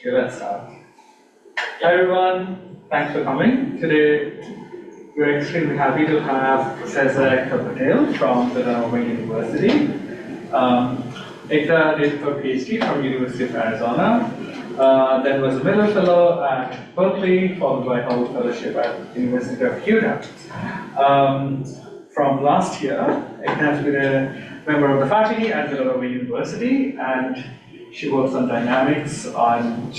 Okay, let's start. Hi everyone, thanks for coming. Today we're extremely happy to have Professor Ekta Patel from Villanova University. Ekta did her PhD from University of Arizona, then was a Miller Fellow at Berkeley, followed by her fellowship at University of Utah. From last year, Ekta has been a member of the faculty at Villanova University, and she works on dynamics, on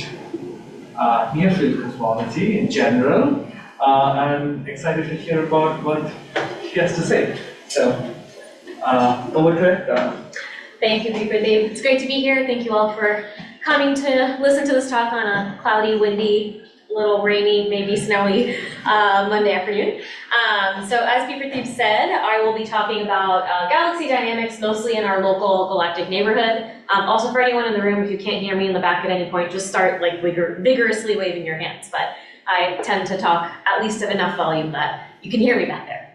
near-field cosmology in general. I'm excited to hear about what she has to say. So, over to it. Thank you, Deep. It's great to be here. Thank you all for coming to listen to this talk on a cloudy, windy, little rainy, maybe snowy Monday afternoon. So as Deep said, I will be talking about galaxy dynamics, mostly in our local galactic neighborhood. Also for anyone in the room, if you can't hear me in the back at any point, just start like vigorously waving your hands. But I tend to talk at least at enough volume that you can hear me back there.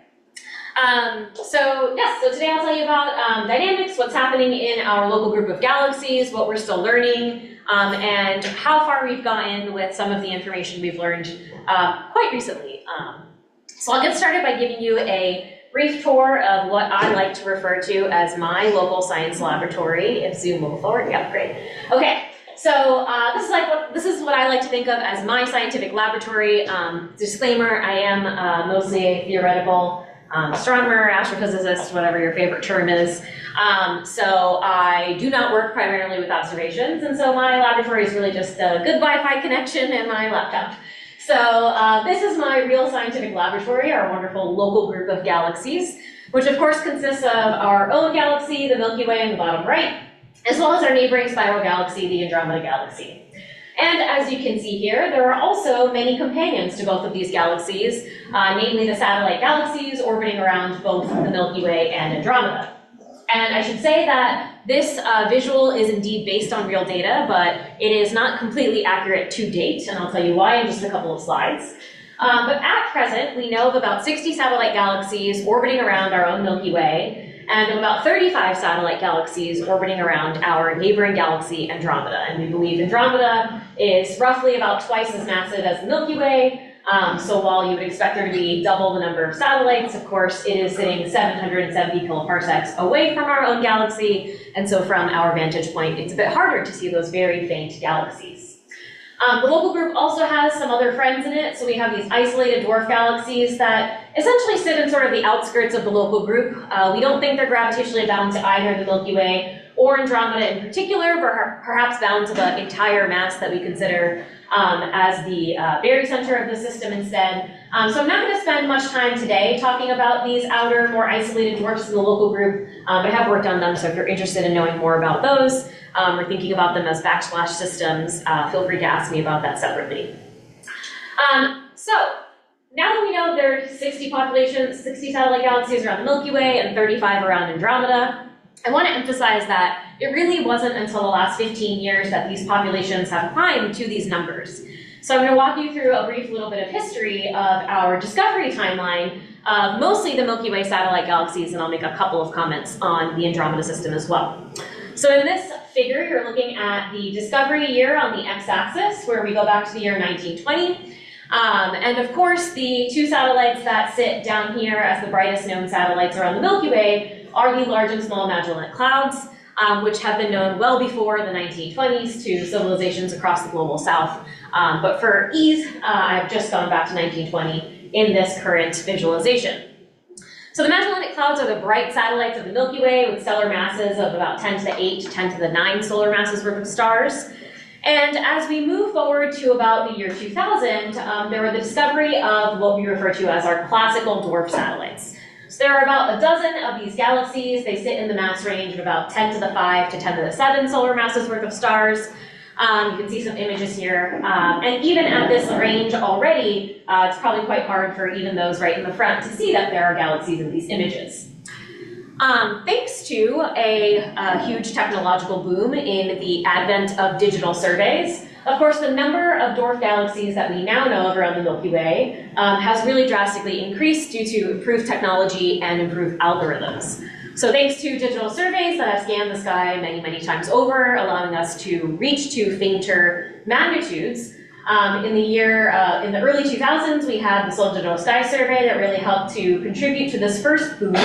So today I'll tell you about dynamics, what's happening in our local group of galaxies, what we're still learning, and how far we've gotten with some of the information we've learned quite recently. So I'll get started by giving you a brief tour of what I like to refer to as my local science laboratory. If Zoom will go forward, yeah, great. Okay. So this is what I like to think of as my scientific laboratory. Disclaimer, I am mostly a theoretical astronomer, astrophysicist, whatever your favorite term is. So I do not work primarily with observations, and so my laboratory is really just a good Wi-Fi connection and my laptop. So this is my real scientific laboratory, our wonderful local group of galaxies, which of course consists of our own galaxy, the Milky Way in the bottom right, as well as our neighboring spiral galaxy, the Andromeda galaxy. And as you can see here, there are also many companions to both of these galaxies, namely the satellite galaxies orbiting around both the Milky Way and Andromeda. And I should say that this visual is indeed based on real data, but it is not completely accurate to date, and I'll tell you why in just a couple of slides. But at present, we know of about 60 satellite galaxies orbiting around our own Milky Way, and of about 35 satellite galaxies orbiting around our neighboring galaxy, Andromeda. And we believe Andromeda is roughly about twice as massive as the Milky Way. So while you would expect there to be double the number of satellites, of course, it is sitting 770 kiloparsecs away from our own galaxy. And so from our vantage point, it's a bit harder to see those very faint galaxies. The local group also has some other friends in it. So we have these isolated dwarf galaxies that essentially sit in sort of the outskirts of the local group. We don't think they're gravitationally bound to either the Milky Way or Andromeda in particular, but perhaps bound to the entire mass that we consider as the very center of the system instead. So I'm not going to spend much time today talking about these outer, more isolated dwarfs in the local group, but I have worked on them, so if you're interested in knowing more about those, or thinking about them as backsplash systems, feel free to ask me about that separately. So now that we know there are 60 satellite galaxies around the Milky Way and 35 around Andromeda, I want to emphasize that it really wasn't until the last 15 years that these populations have climbed to these numbers. So I'm going to walk you through a brief little bit of history of our discovery timeline of mostly the Milky Way satellite galaxies, and I'll make a couple of comments on the Andromeda system as well. So in this figure, you're looking at the discovery year on the x-axis, where we go back to the year 1920. And of course, the two satellites that sit down here as the brightest known satellites around the Milky Way are the Large and Small Magellanic Clouds, which have been known well before the 1920s to civilizations across the global south. But for ease, I've just gone back to 1920 in this current visualization. So the Magellanic Clouds are the bright satellites of the Milky Way with stellar masses of about 10 to the 8 to 10 to the 9 solar masses worth of stars. And as we move forward to about the year 2000, there were the discovery of what we refer to as our classical dwarf satellites. So there are about a dozen of these galaxies. They sit in the mass range of about 10 to the 5 to 10 to the 7 solar masses worth of stars. You can see some images here. And even at this range already, it's probably quite hard for even those right in the front to see that there are galaxies in these images. Thanks to a huge technological boom in the advent of digital surveys, of course, the number of dwarf galaxies that we now know of around the Milky Way has really drastically increased due to improved technology and improved algorithms. So thanks to digital surveys that have scanned the sky many, many times over, allowing us to reach to fainter magnitudes. In the early 2000s, we had the Solar Digital Sky Survey that really helped to contribute to this first boom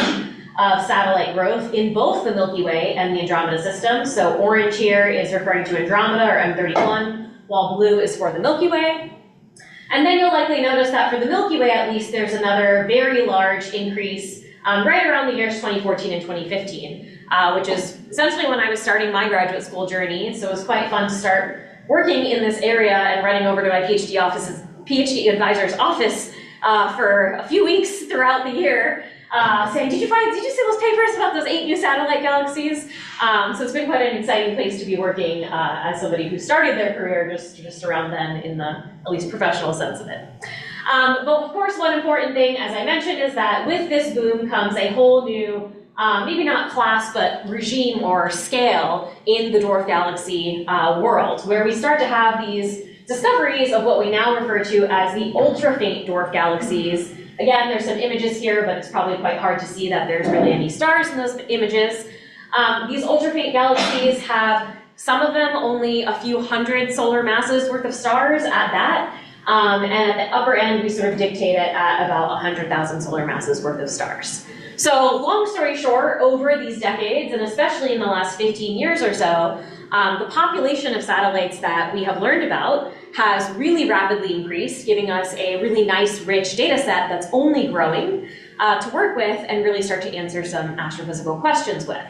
of satellite growth in both the Milky Way and the Andromeda system. So orange here is referring to Andromeda or M31, while blue is for the Milky Way. And then you'll likely notice that for the Milky Way, at least, there's another very large increase right around the years 2014 and 2015, which is essentially when I was starting my graduate school journey. So it was quite fun to start working in this area and running over to my PhD advisor's office for a few weeks throughout the year, saying, did you see those papers about those 8 new satellite galaxies? So it's been quite an exciting place to be working as somebody who started their career just around then in the at least professional sense of it. But of course, one important thing, as I mentioned, is that with this boom comes a whole new, maybe not class, but regime or scale in the dwarf galaxy world, where we start to have these discoveries of what we now refer to as the ultra-faint dwarf galaxies. Again, there's some images here, but it's probably quite hard to see that there's really any stars in those images. These ultra-faint galaxies have, some of them, only a few hundred solar masses worth of stars at that. And at the upper end, we sort of dictate it at about 100,000 solar masses worth of stars. So long story short, over these decades, and especially in the last 15 years or so, the population of satellites that we have learned about has really rapidly increased, giving us a really nice, rich data set that's only growing to work with and really start to answer some astrophysical questions with.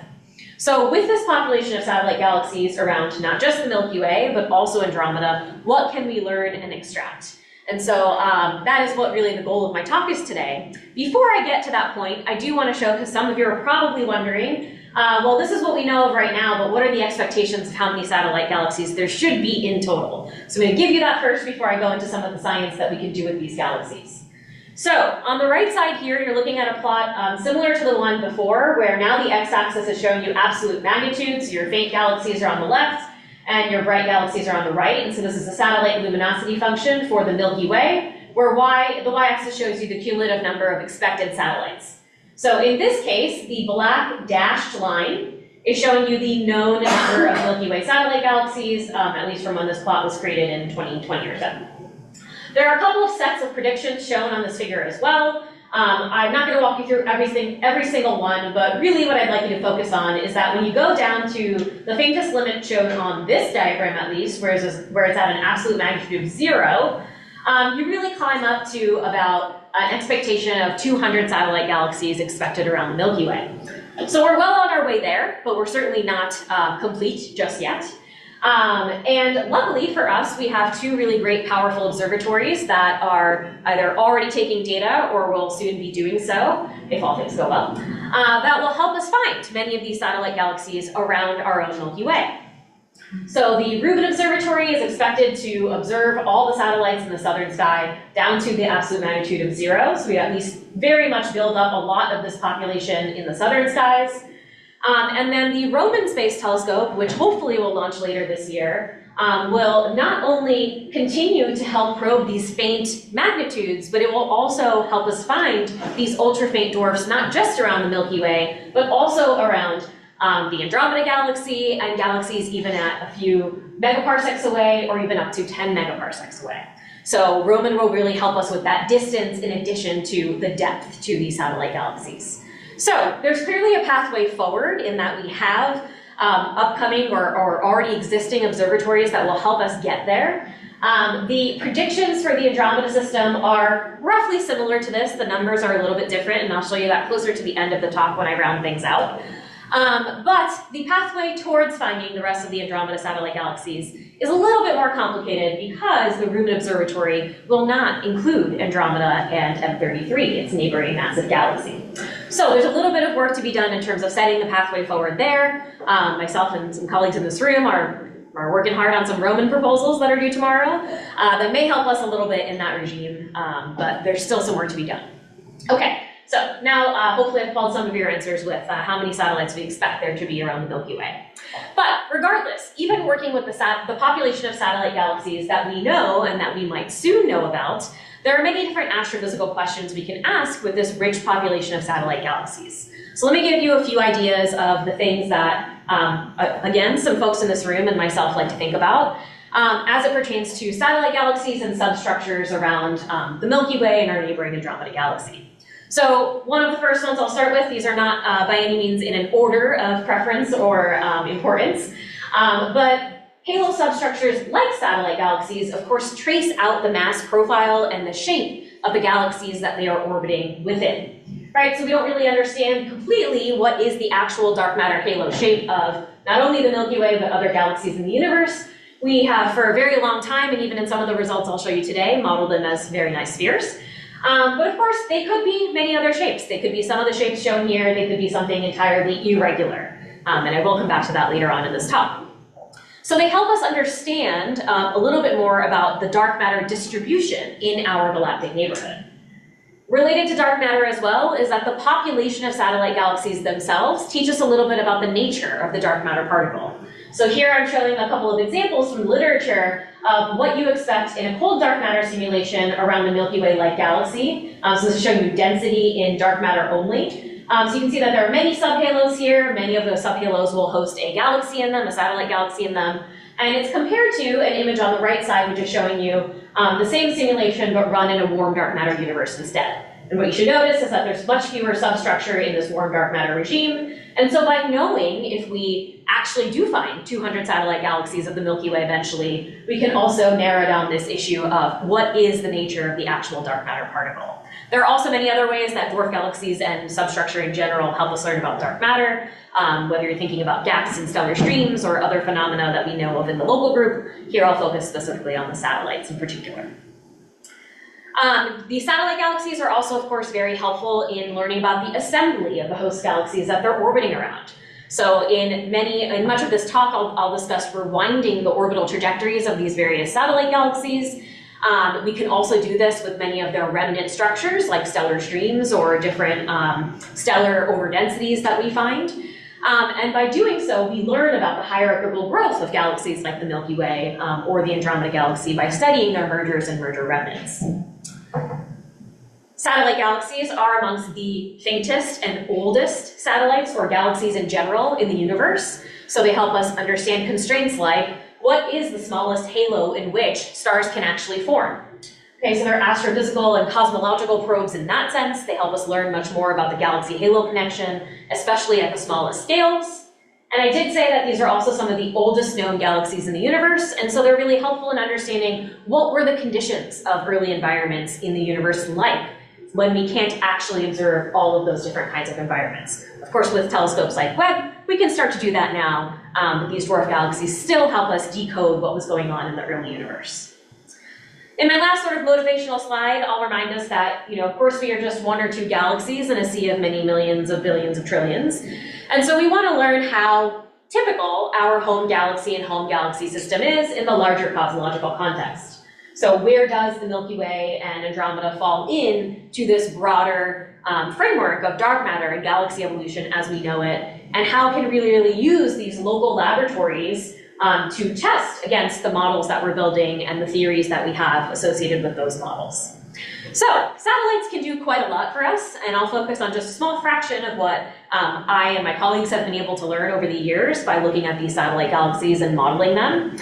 So with this population of satellite galaxies around not just the Milky Way, but also Andromeda, what can we learn and extract? And so that is what really the goal of my talk is today. Before I get to that point, I do want to show, because some of you are probably wondering, well, this is what we know of right now, but what are the expectations of how many satellite galaxies there should be in total? So I'm going to give you that first before I go into some of the science that we can do with these galaxies. So on the right side here, you're looking at a plot similar to the one before, where now the x-axis is showing you absolute magnitude, so your faint galaxies are on the left, and your bright galaxies are on the right. And so this is a satellite luminosity function for the Milky Way, where the y-axis shows you the cumulative number of expected satellites. So in this case, the black dashed line is showing you the known number of Milky Way satellite galaxies, at least from when this plot was created in 2020 or so. There are a couple of sets of predictions shown on this figure as well. I'm not going to walk you through every single one, but really what I'd like you to focus on is that when you go down to the faintest limit shown on this diagram at least, where it's at an absolute magnitude of 0, you really climb up to about an expectation of 200 satellite galaxies expected around the Milky Way. So we're well on our way there, but we're certainly not complete just yet. And luckily for us, we have 2 really great powerful observatories that are either already taking data or will soon be doing so, if all things go well, that will help us find many of these satellite galaxies around our own Milky Way. So the Rubin Observatory is expected to observe all the satellites in the southern sky down to the absolute magnitude of 0. So we at least very much build up a lot of this population in the southern skies. And then the Roman Space Telescope, which hopefully will launch later this year, will not only continue to help probe these faint magnitudes, but it will also help us find these ultra-faint dwarfs, not just around the Milky Way, but also around the Andromeda galaxy and galaxies even at a few megaparsecs away or even up to 10 megaparsecs away. So Roman will really help us with that distance in addition to the depth to these satellite galaxies. So there's clearly a pathway forward in that we have upcoming or already existing observatories that will help us get there. The predictions for the Andromeda system are roughly similar to this. The numbers are a little bit different, and I'll show you that closer to the end of the talk when I round things out. But the pathway towards finding the rest of the Andromeda satellite galaxies is a little bit more complicated because the Rubin Observatory will not include Andromeda and M33, its neighboring massive galaxy. So there's a little bit of work to be done in terms of setting the pathway forward there. Myself and some colleagues in this room are working hard on some Roman proposals that are due tomorrow that may help us a little bit in that regime, but there's still some work to be done. Okay, So now hopefully I've called some of your answers with how many satellites we expect there to be around the Milky Way. But regardless, even working with the population of satellite galaxies that we know and that we might soon know about, there are many different astrophysical questions we can ask with this rich population of satellite galaxies. So let me give you a few ideas of the things that, again, some folks in this room and myself like to think about as it pertains to satellite galaxies and substructures around the Milky Way and our neighboring Andromeda galaxy. So one of the first ones I'll start with, these are not by any means in an order of preference or importance, but halo substructures like satellite galaxies, of course, trace out the mass profile and the shape of the galaxies that they are orbiting within. Right, so we don't really understand completely what is the actual dark matter halo shape of not only the Milky Way, but other galaxies in the universe. We have for a very long time, and even in some of the results I'll show you today, modeled them as very nice spheres. But of course, they could be many other shapes. They could be some of the shapes shown here. They could be something entirely irregular. And I will come back to that later on in this talk. So they help us understand a little bit more about the dark matter distribution in our galactic neighborhood. Related to dark matter as well is that the population of satellite galaxies themselves teach us a little bit about the nature of the dark matter particle. So here I'm showing a couple of examples from literature of what you expect in a cold dark matter simulation around the Milky Way-like galaxy. So this is showing you density in dark matter only. So you can see that there are many subhalos here. Many of those subhalos will host a galaxy in them, a satellite galaxy in them. And it's compared to an image on the right side, which is showing you the same simulation, but run in a warm dark matter universe instead. And what you should notice is that there's much fewer substructure in this warm dark matter regime. And so by knowing if we actually do find 200 satellite galaxies of the Milky Way eventually, we can also narrow down this issue of what is the nature of the actual dark matter particle. There are also many other ways that dwarf galaxies and substructure in general help us learn about dark matter, whether you're thinking about gaps in stellar streams or other phenomena that we know of in the local group. Here I'll focus specifically on the satellites in particular. The satellite galaxies are also, of course, very helpful in learning about the assembly of the host galaxies that they're orbiting around. So in much of this talk, I'll discuss rewinding the orbital trajectories of these various satellite galaxies. We can also do this with many of their remnant structures, like stellar streams or different stellar overdensities that we find. And by doing so, we learn about the hierarchical growth of galaxies like the Milky Way or the Andromeda galaxy by studying their mergers and merger remnants. Satellite galaxies are amongst the faintest and oldest satellites, or galaxies in general, in the universe. So they help us understand constraints like, what is the smallest halo in which stars can actually form? Okay, so they're astrophysical and cosmological probes in that sense. They help us learn much more about the galaxy halo connection, especially at the smallest scales. And I did say that these are also some of the oldest known galaxies in the universe, and so they're really helpful in understanding what were the conditions of early environments in the universe like when we can't actually observe all of those different kinds of environments. Of course, with telescopes like Webb, we can start to do that now, but these dwarf galaxies still help us decode what was going on in the early universe. In my last sort of motivational slide, I'll remind us that, of course, we are just one or two galaxies in a sea of many millions of billions of trillions. And so we want to learn how typical our home galaxy and home galaxy system is in the larger cosmological context. So where does the Milky Way and Andromeda fall into this broader framework of dark matter and galaxy evolution as we know it? And how can we really use these local laboratories to test against the models that we're building and the theories that we have associated with those models? So satellites can do quite a lot for us, and I'll focus on just a small fraction of what I and my colleagues have been able to learn over the years by looking at these satellite galaxies and modeling them.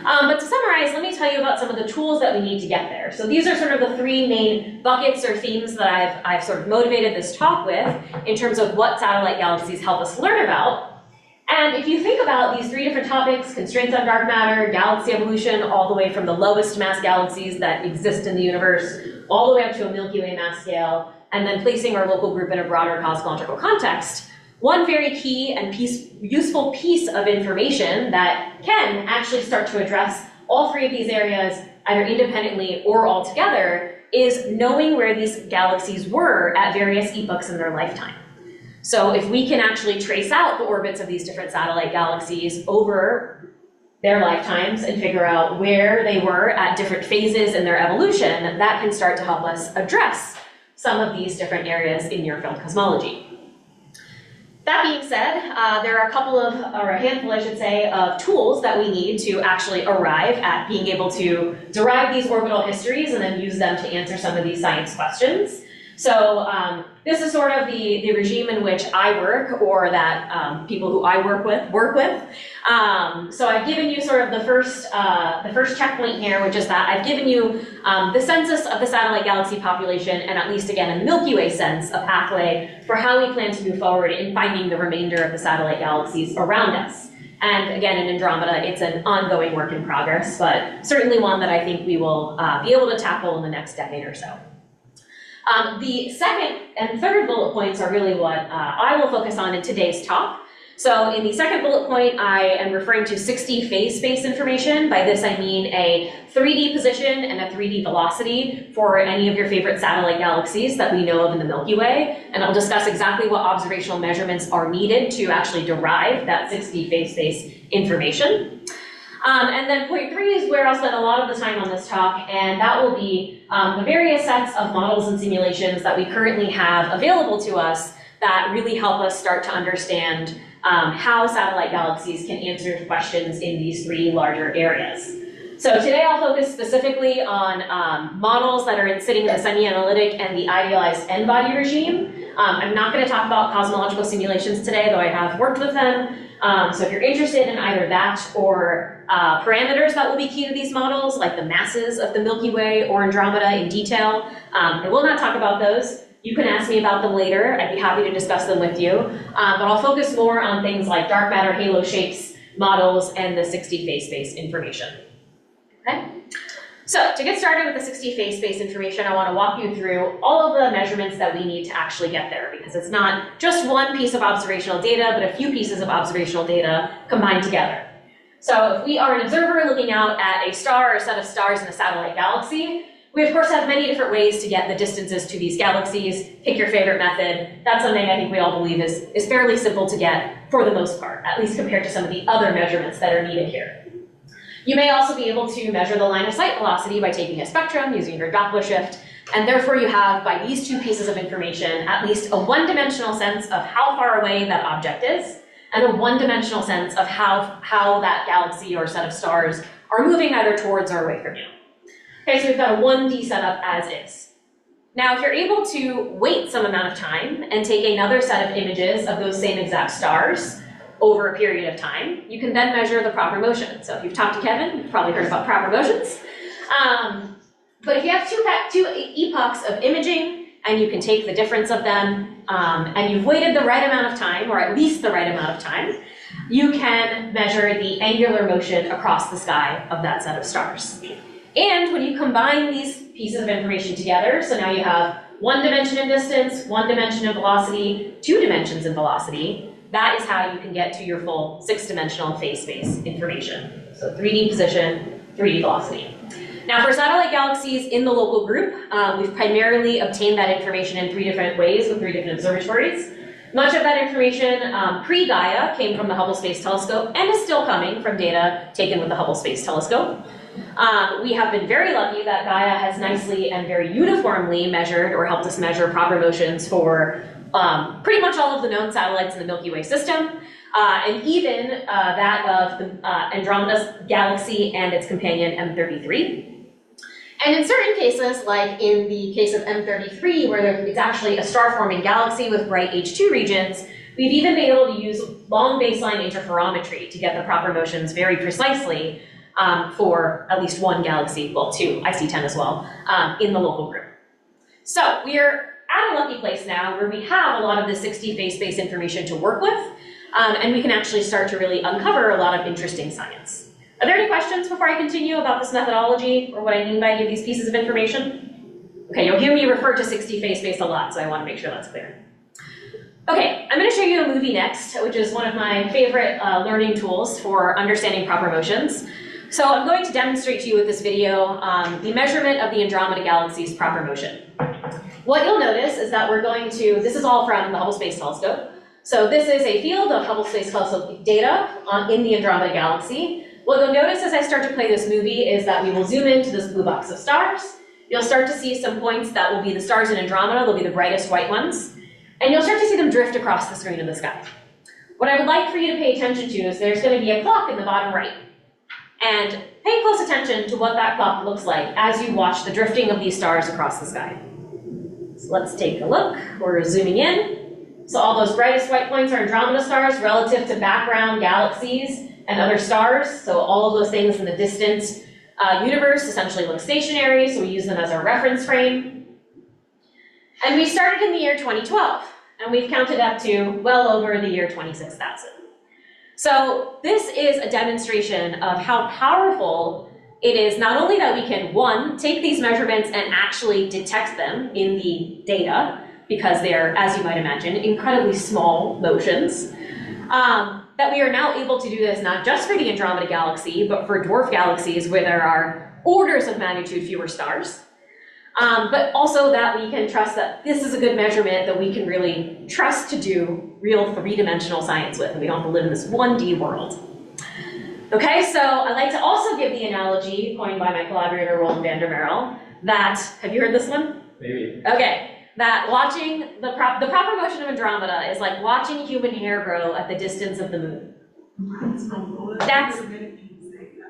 But to summarize, let me tell you about some of the tools that we need to get there. So these are sort of the three main buckets or themes that I've sort of motivated this talk with in terms of what satellite galaxies help us learn about. And if you think about these three different topics, constraints on dark matter, galaxy evolution, all the way from the lowest mass galaxies that exist in the universe, all the way up to a Milky Way mass scale, and then placing our local group in a broader cosmological context, one very key and useful piece of information that can actually start to address all three of these areas, either independently or all together, is knowing where these galaxies were at various epochs in their lifetime. So if we can actually trace out the orbits of these different satellite galaxies over their lifetimes and figure out where they were at different phases in their evolution, that can start to help us address some of these different areas in near-field cosmology. That being said, there are a couple of, or a handful I should say, of tools that we need to actually arrive at being able to derive these orbital histories and then use them to answer some of these science questions. So this is sort of the regime in which I work, or that people who I work with. So I've given you sort of the first checkpoint here, which is that I've given you the census of the satellite galaxy population, and at least again in Milky Way sense, a pathway for how we plan to move forward in finding the remainder of the satellite galaxies around us. And again, in Andromeda, it's an ongoing work in progress, but certainly one that I think we will be able to tackle in the next decade or so. The second and third bullet points are really what I will focus on in today's talk. So in the second bullet point, I am referring to 60 phase space information. By this, I mean a 3D position and a 3D velocity for any of your favorite satellite galaxies that we know of in the Milky Way. And I'll discuss exactly what observational measurements are needed to actually derive that 60 phase space information. And then point 3 is where I'll spend a lot of the time on this talk, and that will be the various sets of models and simulations that we currently have available to us that really help us start to understand how satellite galaxies can answer questions in these 3 larger areas. So today I'll focus specifically on models that are sitting in the semi-analytic and the idealized n-body regime. I'm not going to talk about cosmological simulations today, though I have worked with them. So if you're interested in either that or parameters that will be key to these models, like the masses of the Milky Way or Andromeda in detail, I will not talk about those. You can ask me about them later. I'd be happy to discuss them with you. But I'll focus more on things like dark matter halo shapes, models, and the 60 phase space information. Okay? So to get started with the 60 phase space information, I want to walk you through all of the measurements that we need to actually get there, because it's not just one piece of observational data, but a few pieces of observational data combined together. So if we are an observer looking out at a star or a set of stars in a satellite galaxy, we of course have many different ways to get the distances to these galaxies. Pick your favorite method. That's something I think we all believe is fairly simple to get for the most part, at least compared to some of the other measurements that are needed here. You may also be able to measure the line of sight velocity by taking a spectrum using your Doppler shift, and therefore you have, by these 2 pieces of information, at least a one-dimensional sense of how far away that object is, and a one-dimensional sense of how that galaxy or set of stars are moving either towards or away from you. Okay, so we've got a 1D setup as is. Now, if you're able to wait some amount of time and take another set of images of those same exact stars over a period of time, you can then measure the proper motion. So if you've talked to Kevin, you've probably heard about proper motions. But if you have two epochs of imaging, and you can take the difference of them, and you've waited the right amount of time, or at least the right amount of time, you can measure the angular motion across the sky of that set of stars. And when you combine these pieces of information together, so now you have 1 dimension in distance, 1 dimension in velocity, 2 dimensions in velocity, that is how you can get to your full 6-dimensional phase space information. So 3D position, 3D velocity. Now for satellite galaxies in the local group, we've primarily obtained that information in 3 different ways with 3 different observatories. Much of that information pre-Gaia came from the Hubble Space Telescope and is still coming from data taken with the Hubble Space Telescope. We have been very lucky that Gaia has nicely and very uniformly measured or helped us measure proper motions for pretty much all of the known satellites in the Milky Way system, and even that of the Andromeda galaxy and its companion M33. And in certain cases, like in the case of M33, where it's actually a star-forming galaxy with bright H2 regions, we've even been able to use long baseline interferometry to get the proper motions very precisely for at least 1 galaxy, well 2, I see 10 as well, in the local group. So we're at a lucky place now where we have a lot of the 60 phase space information to work with, and we can actually start to really uncover a lot of interesting science. Are there any questions before I continue about this methodology or what I mean by these pieces of information? Okay, you'll hear me refer to 60 phase space a lot, so I want to make sure that's clear. Okay, I'm going to show you a movie next, which is one of my favorite learning tools for understanding proper motions. So I'm going to demonstrate to you with this video the measurement of the Andromeda galaxy's proper motion. What you'll notice is that we're going to, this is all from the Hubble Space Telescope. So this is a field of Hubble Space Telescope data in the Andromeda galaxy. What you'll notice as I start to play this movie is that we will zoom into this blue box of stars. you'll start to see some points that will be the stars in Andromeda. They'll be the brightest white ones. And you'll start to see them drift across the screen of the sky. What I would like for you to pay attention to is there's going to be a clock in the bottom right. And pay close attention to what that clock looks like as you watch the drifting of these stars across the sky. So let's take a look. We're zooming in. So all those brightest white points are Andromeda stars relative to background galaxies and other stars. So all of those things in the distant universe essentially look stationary, so we use them as our reference frame. And we started in the year 2012, and we've counted up to well over the year 26,000. So this is a demonstration of how powerful it is, not only that we can, one, take these measurements and actually detect them in the data, because they're, as you might imagine, incredibly small motions, that we are now able to do this not just for the Andromeda galaxy, but for dwarf galaxies where there are orders of magnitude fewer stars. But also that we can trust that this is a good measurement that we can really trust to do real three-dimensional science with, and we don't have to live in this 1D world. Okay, so I like to also give the analogy coined by my collaborator Roland van der Merel that, have you heard this one? Maybe. Okay, that watching the proper motion of Andromeda is like watching human hair grow at the distance of the moon. That's,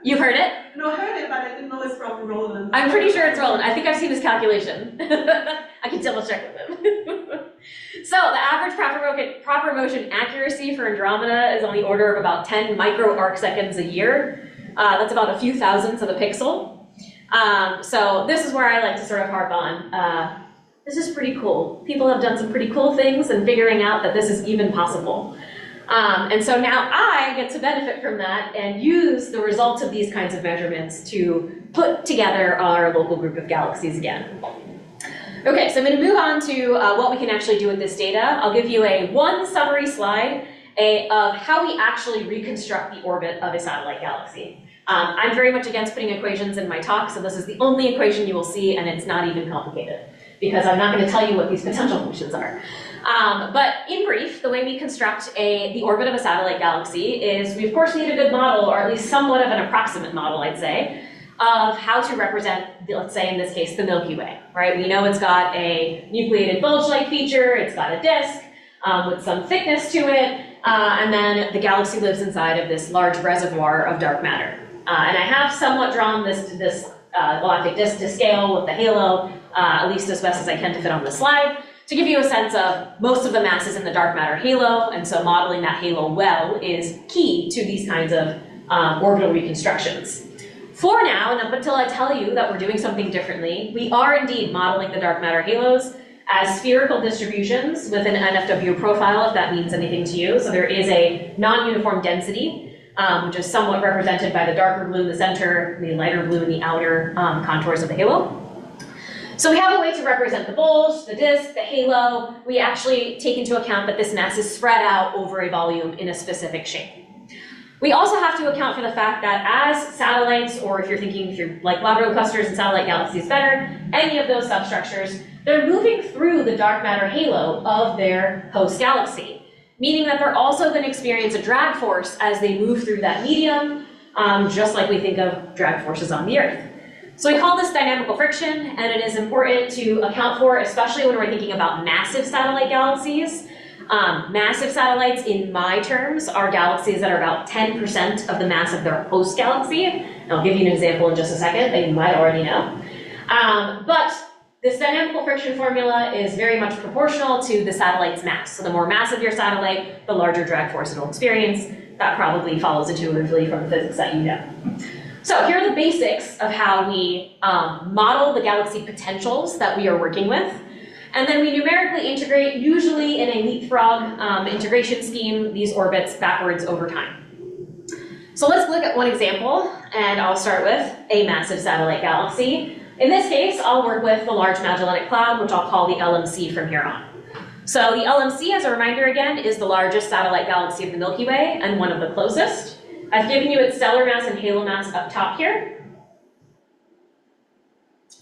you've heard it? No, I heard it, but I didn't know it's from Roland. I'm pretty sure it's Roland. I think I've seen his calculation. I can double check with him. So the average proper motion accuracy for Andromeda is on the order of about 10 micro arcseconds a year. That's about a few thousandths of a pixel. So this is where I like to sort of harp on. This is pretty cool. People have done some pretty cool things in figuring out that this is even possible. And so now I get to benefit from that and use the results of these kinds of measurements to put together our local group of galaxies again. Okay, so I'm going to move on to what we can actually do with this data. I'll give you one summary slide of how we actually reconstruct the orbit of a satellite galaxy. I'm very much against putting equations in my talk, so this is the only equation you will see, and it's not even complicated, because I'm not going to tell you what these potential functions are. But in brief, the way we construct the orbit of a satellite galaxy is we of course need a good model, or at least somewhat of an approximate model, I'd say, of how to represent, let's say in this case, the Milky Way, right? We know it's got a nucleated bulge-like feature, it's got a disk with some thickness to it, and then the galaxy lives inside of this large reservoir of dark matter. And I have somewhat drawn this galactic disk to scale with the halo, at least as best as I can to fit on the slide, to give you a sense of most of the mass is in the dark matter halo, and so modeling that halo well is key to these kinds of orbital reconstructions. For now, and up until I tell you that we're doing something differently, we are indeed modeling the dark matter halos as spherical distributions with an NFW profile, if that means anything to you. So there is a non-uniform density, which is somewhat represented by the darker blue in the center, the lighter blue in the outer contours of the halo. So we have a way to represent the bulge, the disk, the halo. We actually take into account that this mass is spread out over a volume in a specific shape. We also have to account for the fact that as satellites, or if you're like Labrador clusters and satellite galaxies better, any of those substructures, they're moving through the dark matter halo of their host galaxy, meaning that they're also going to experience a drag force as they move through that medium, just like we think of drag forces on the Earth. So we call this dynamical friction, and it is important to account for, especially when we're thinking about massive satellite galaxies. Massive satellites, in my terms, are galaxies that are about 10% of the mass of their host galaxy. And I'll give you an example in just a second that you might already know. But this dynamical friction formula is very much proportional to the satellite's mass. So the more massive your satellite, the larger drag force it'll experience. That probably follows intuitively from the physics that you know. So here are the basics of how we model the galaxy potentials that we are working with. And then we numerically integrate, usually in a leapfrog integration scheme, these orbits backwards over time. So let's look at one example, and I'll start with a massive satellite galaxy. In this case, I'll work with the Large Magellanic Cloud, which I'll call the LMC from here on. So the LMC, as a reminder again, is the largest satellite galaxy of the Milky Way and one of the closest. I've given you its stellar mass and halo mass up top here,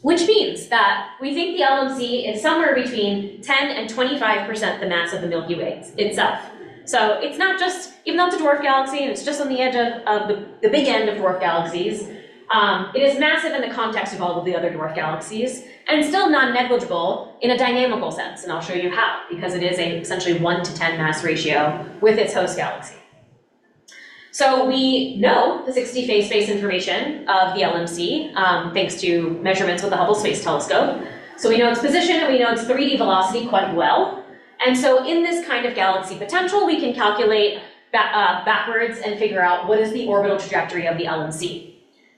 which means that we think the LMC is somewhere between 10 and 25% the mass of the Milky Way itself. So it's not just, even though it's a dwarf galaxy and it's just on the edge of the big end of dwarf galaxies, It is massive in the context of all of the other dwarf galaxies, and still non-negligible in a dynamical sense, and I'll show you how, because it is a essentially 1 to 10 mass ratio with its host galaxy. So we know the 60 phase space information of the LMC, thanks to measurements with the Hubble Space Telescope. So we know its position and we know its 3D velocity quite well. And so in this kind of galaxy potential, we can calculate backwards and figure out what is the orbital trajectory of the LMC.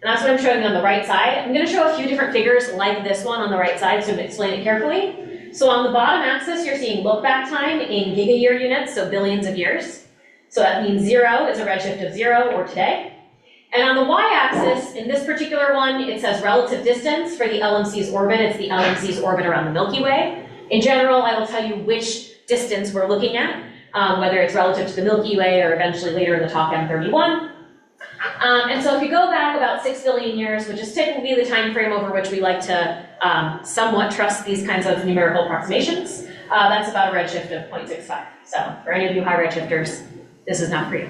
And that's what I'm showing you on the right side. I'm going to show a few different figures like this one on the right side, so to explain it carefully. So on the bottom axis, you're seeing look-back time in giga-year units, so billions of years. So that means 0 is a redshift of 0, or today. And on the y-axis, in this particular one, it says relative distance for the LMC's orbit. It's the LMC's orbit around the Milky Way. In general, I will tell you which distance we're looking at, whether it's relative to the Milky Way or eventually later in the talk M31. And so if you go back about 6 billion years, which is typically the time frame over which we like to somewhat trust these kinds of numerical approximations, that's about a redshift of 0.65. So for any of you high redshifters, this is not for you.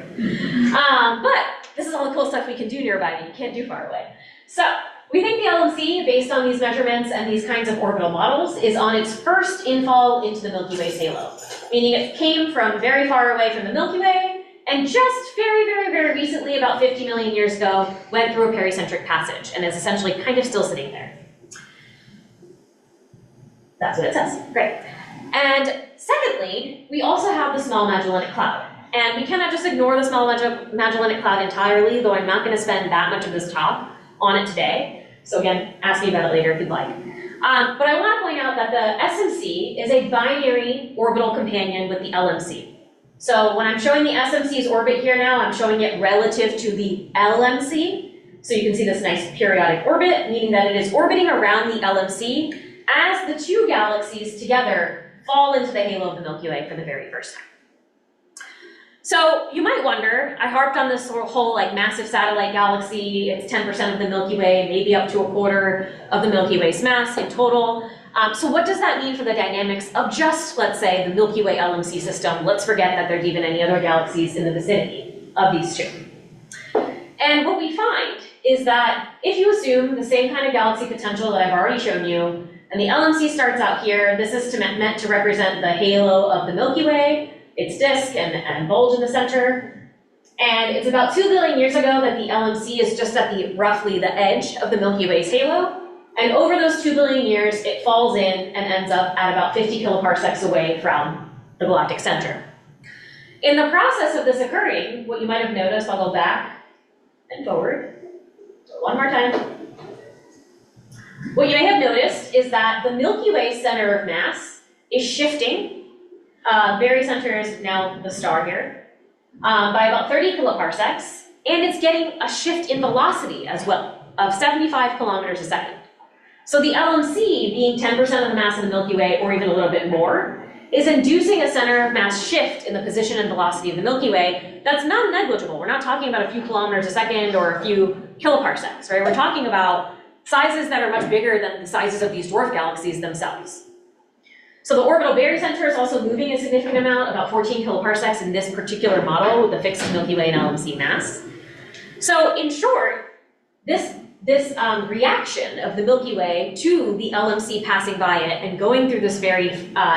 But this is all the cool stuff we can do nearby that you can't do far away. So we think the LMC, based on these measurements and these kinds of orbital models, is on its first infall into the Milky Way's halo, meaning it came from very far away from the Milky Way, and just very, very, very recently, about 50 million years ago, went through a pericentric passage and is essentially kind of still sitting there. That's what it says. Great. And secondly, we also have the Small Magellanic Cloud. And we cannot just ignore the Small Magellanic Cloud entirely, though I'm not going to spend that much of this talk on it today. So again, ask me about it later if you'd like. But I want to point out that the SMC is a binary orbital companion with the LMC. So when I'm showing the SMC's orbit here now, I'm showing it relative to the LMC. So you can see this nice periodic orbit, meaning that it is orbiting around the LMC as the two galaxies together fall into the halo of the Milky Way for the very first time. So you might wonder, I harped on this whole like massive satellite galaxy, it's 10% of the Milky Way, maybe up to a quarter of the Milky Way's mass in total. So what does that mean for the dynamics of just, let's say, the Milky Way LMC system? Let's forget that there's even any other galaxies in the vicinity of these two. And what we find is that if you assume the same kind of galaxy potential that I've already shown you, and the LMC starts out here, this is meant to represent the halo of the Milky Way, its disk and bulge in the center. And it's about 2 billion years ago that the LMC is just at roughly the edge of the Milky Way's halo. And over those 2 billion years, it falls in and ends up at about 50 kiloparsecs away from the galactic center. In the process of this occurring, what you might have noticed, I'll go back and forward one more time. What you may have noticed is that the Milky Way center of mass is shifting. Barycenter is now the star here, by about 30 kiloparsecs, and it's getting a shift in velocity as well, of 75 kilometers a second. So the LMC, being 10% of the mass of the Milky Way, or even a little bit more, is inducing a center of mass shift in the position and velocity of the Milky Way that's not negligible. We're not talking about a few kilometers a second or a few kiloparsecs, right? We're talking about sizes that are much bigger than the sizes of these dwarf galaxies themselves. So the orbital barycenter is also moving a significant amount, about 14 kiloparsecs in this particular model with the fixed Milky Way and LMC mass. So in short, this reaction of the Milky Way to the LMC passing by it and going through this very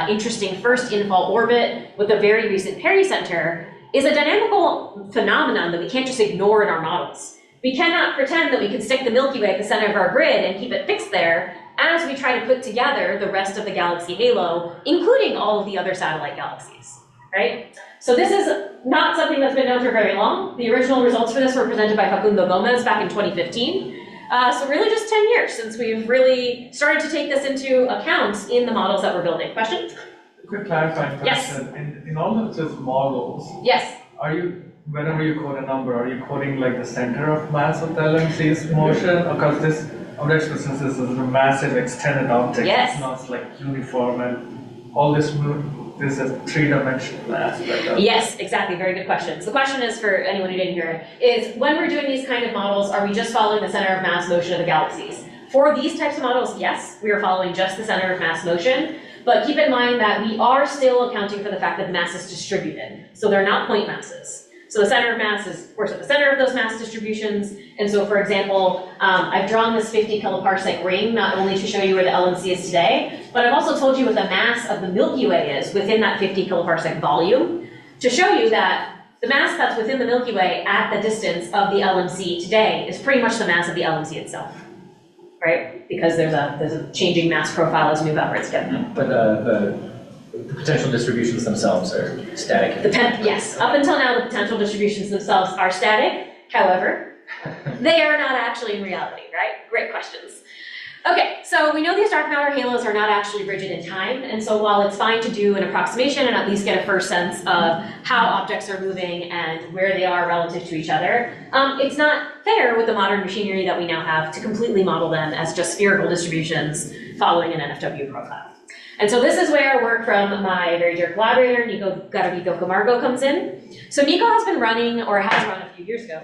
interesting first infall orbit with a very recent pericenter is a dynamical phenomenon that we can't just ignore in our models. We cannot pretend that we can stick the Milky Way at the center of our grid and keep it fixed there as we try to put together the rest of the galaxy halo, including all of the other satellite galaxies, right? So this is not something that's been known for very long. The original results for this were presented by Facundo Gomez back in 2015. So really just 10 years since we've really started to take this into account in the models that we're building. Question? Quick clarifying question. Yes. In all of these models, Yes. are you, whenever you quote a number, are you quoting like the center of mass of the LMC's motion? Because this, since this is a massive extended object, Yes. it's not like uniform and all this is a three-dimensional aspect of it. Yes, exactly. Very good question. So the question is, for anyone who didn't hear it, is when we're doing these kind of models, are we just following the center of mass motion of the galaxies? For these types of models, yes, we are following just the center of mass motion, but keep in mind that we are still accounting for the fact that mass is distributed. So they're not point masses. So the center of mass is, of course, at the center of those mass distributions. And so, for example, I've drawn this 50 kiloparsec ring, not only to show you where the LMC is today, but I've also told you what the mass of the Milky Way is within that 50 kiloparsec volume, to show you that the mass that's within the Milky Way at the distance of the LMC today is pretty much the mass of the LMC itself, right? Because there's a changing mass profile as we move outwards again. But the potential distributions themselves are static. Yes, up until now, the potential distributions themselves are static. However, they are not actually in reality, right? Great questions. Okay, so we know these dark matter halos are not actually rigid in time, and so while it's fine to do an approximation and at least get a first sense of how objects are moving and where they are relative to each other, it's not fair with the modern machinery that we now have to completely model them as just spherical distributions following an NFW profile. And so this is where work from my very dear collaborator, Nico Camargo, comes in. So Nico has been running, or has run a few years ago,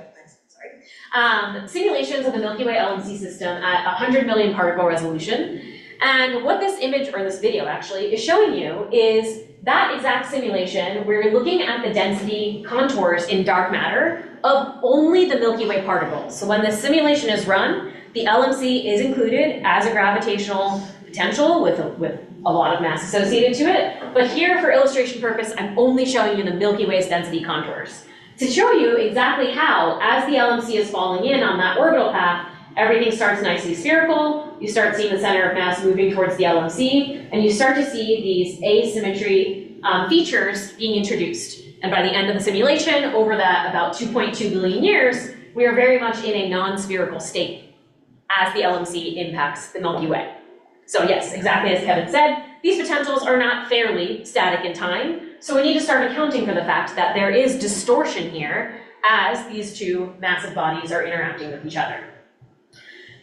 simulations of the Milky Way LMC system at 100 million particle resolution. And what this image, or this video actually, is showing you is that exact simulation where you're looking at the density contours in dark matter of only the Milky Way particles. So when this simulation is run, the LMC is included as a gravitational potential with a lot of mass associated to it. But here, for illustration purpose, I'm only showing you the Milky Way's density contours, to show you exactly how, as the LMC is falling in on that orbital path, everything starts nicely spherical, you start seeing the center of mass moving towards the LMC, and you start to see these asymmetry features being introduced. And by the end of the simulation, over that about 2.2 billion years, we are very much in a non-spherical state as the LMC impacts the Milky Way. So yes, exactly as Kevin said, these potentials are not fairly static in time, so we need to start accounting for the fact that there is distortion here as these two massive bodies are interacting with each other.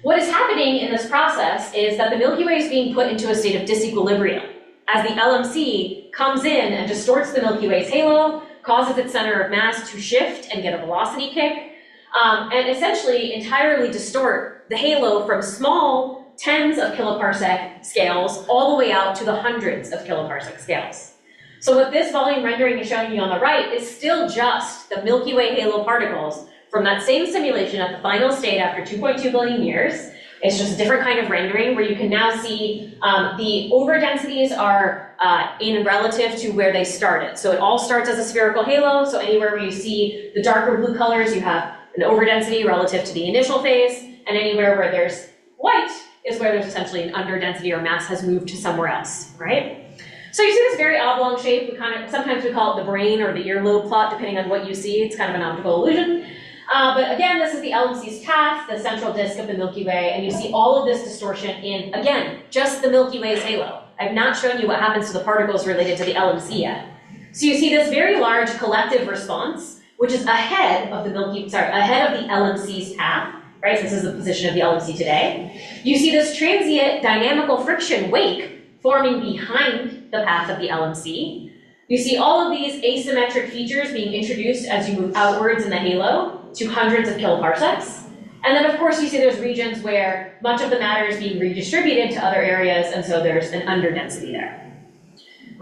What is happening in this process is that the Milky Way is being put into a state of disequilibrium as the LMC comes in and distorts the Milky Way's halo, causes its center of mass to shift and get a velocity kick, and essentially entirely distort the halo from small tens of kiloparsec scales all the way out to the hundreds of kiloparsec scales. So what this volume rendering is showing you on the right is still just the Milky Way halo particles from that same simulation at the final state after 2.2 billion years. It's just a different kind of rendering where you can now see the overdensities are in relative to where they started. So it all starts as a spherical halo, so anywhere where you see the darker blue colors, you have an overdensity relative to the initial phase, and anywhere where there's white is where there's essentially an underdensity or mass has moved to somewhere else, right? So you see this very oblong shape. Sometimes we call it the brain or the earlobe plot, depending on what you see. It's kind of an optical illusion. But again, this is the LMC's path, the central disk of the Milky Way, and you see all of this distortion in, again, just the Milky Way's halo. I've not shown you what happens to the particles related to the LMC yet. So you see this very large collective response, which is ahead of the LMC's path. Right, this is the position of the LMC today. You see this transient dynamical friction wake forming behind the path of the LMC. You see all of these asymmetric features being introduced as you move outwards in the halo to hundreds of kiloparsecs. And then of course you see there's regions where much of the matter is being redistributed to other areas, and so there's an underdensity there.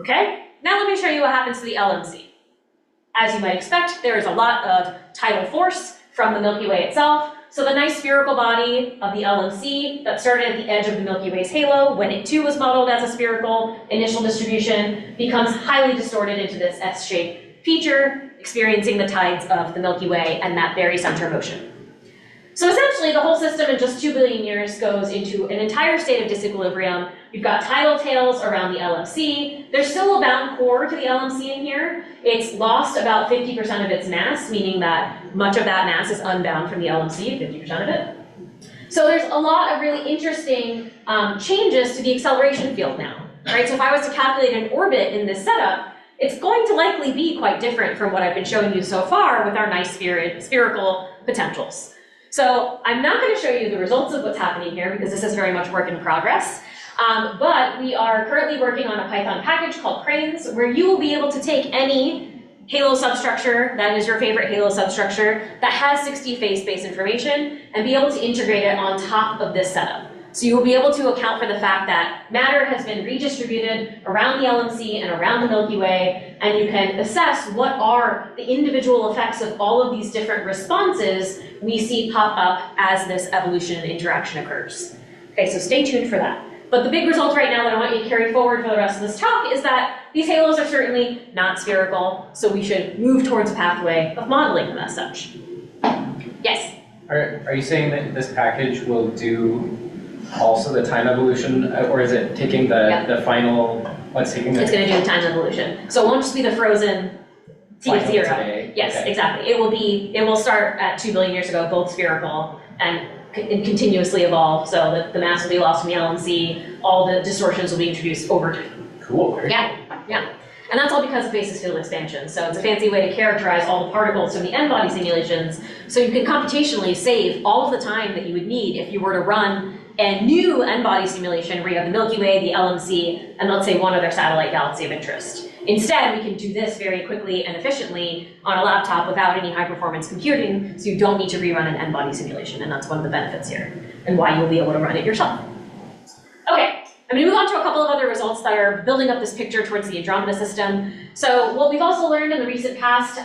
Okay, now let me show you what happens to the LMC. As you might expect, there is a lot of tidal force from the Milky Way itself. So the nice spherical body of the LMC that started at the edge of the Milky Way's halo, when it too was modeled as a spherical initial distribution, becomes highly distorted into this S-shaped feature, experiencing the tides of the Milky Way and that very center motion. So essentially, the whole system in just 2 billion years goes into an entire state of disequilibrium. You've got tidal tails around the LMC. There's still a bound core to the LMC in here. It's lost about 50% of its mass, meaning that much of that mass is unbound from the LMC, 50% of it. So there's a lot of really interesting changes to the acceleration field now, right? So if I was to calculate an orbit in this setup, it's going to likely be quite different from what I've been showing you so far with our nice spherical potentials. So I'm not going to show you the results of what's happening here because this is very much work in progress. But we are currently working on a Python package called Cranes, where you will be able to take any halo substructure, that is your favorite halo substructure, that has 60 phase space information, and be able to integrate it on top of this setup. So you will be able to account for the fact that matter has been redistributed around the LMC and around the Milky Way, and you can assess what are the individual effects of all of these different responses we see pop up as this evolution and interaction occurs. Okay, so stay tuned for that. But the big result right now that I want you to carry forward for the rest of this talk is that these halos are certainly not spherical, so we should move towards a pathway of modeling them as such. Yes? Are you saying that this package will do also the time evolution, or is it taking the final, what's taking the... It's going to do the time evolution. So it won't just be the frozen T of final 0. today? Yes, Okay. exactly. It will start at 2 billion years ago, both spherical and continuously evolve. So the mass will be lost from the LMC, all the distortions will be introduced over time. Cool. Yeah. And that's all because of basis field expansion. So it's a fancy way to characterize all the particles from the n-body simulations, so you can computationally save all of the time that you would need if you were to run a new n-body simulation where you have the Milky Way, the LMC, and let's say one other satellite galaxy of interest. Instead, we can do this very quickly and efficiently on a laptop without any high-performance computing, so you don't need to rerun an n-body simulation, and that's one of the benefits here, and why you'll be able to run it yourself. Okay, I'm going to move on to a couple of other results that are building up this picture towards the Andromeda system. So what we've also learned in the recent past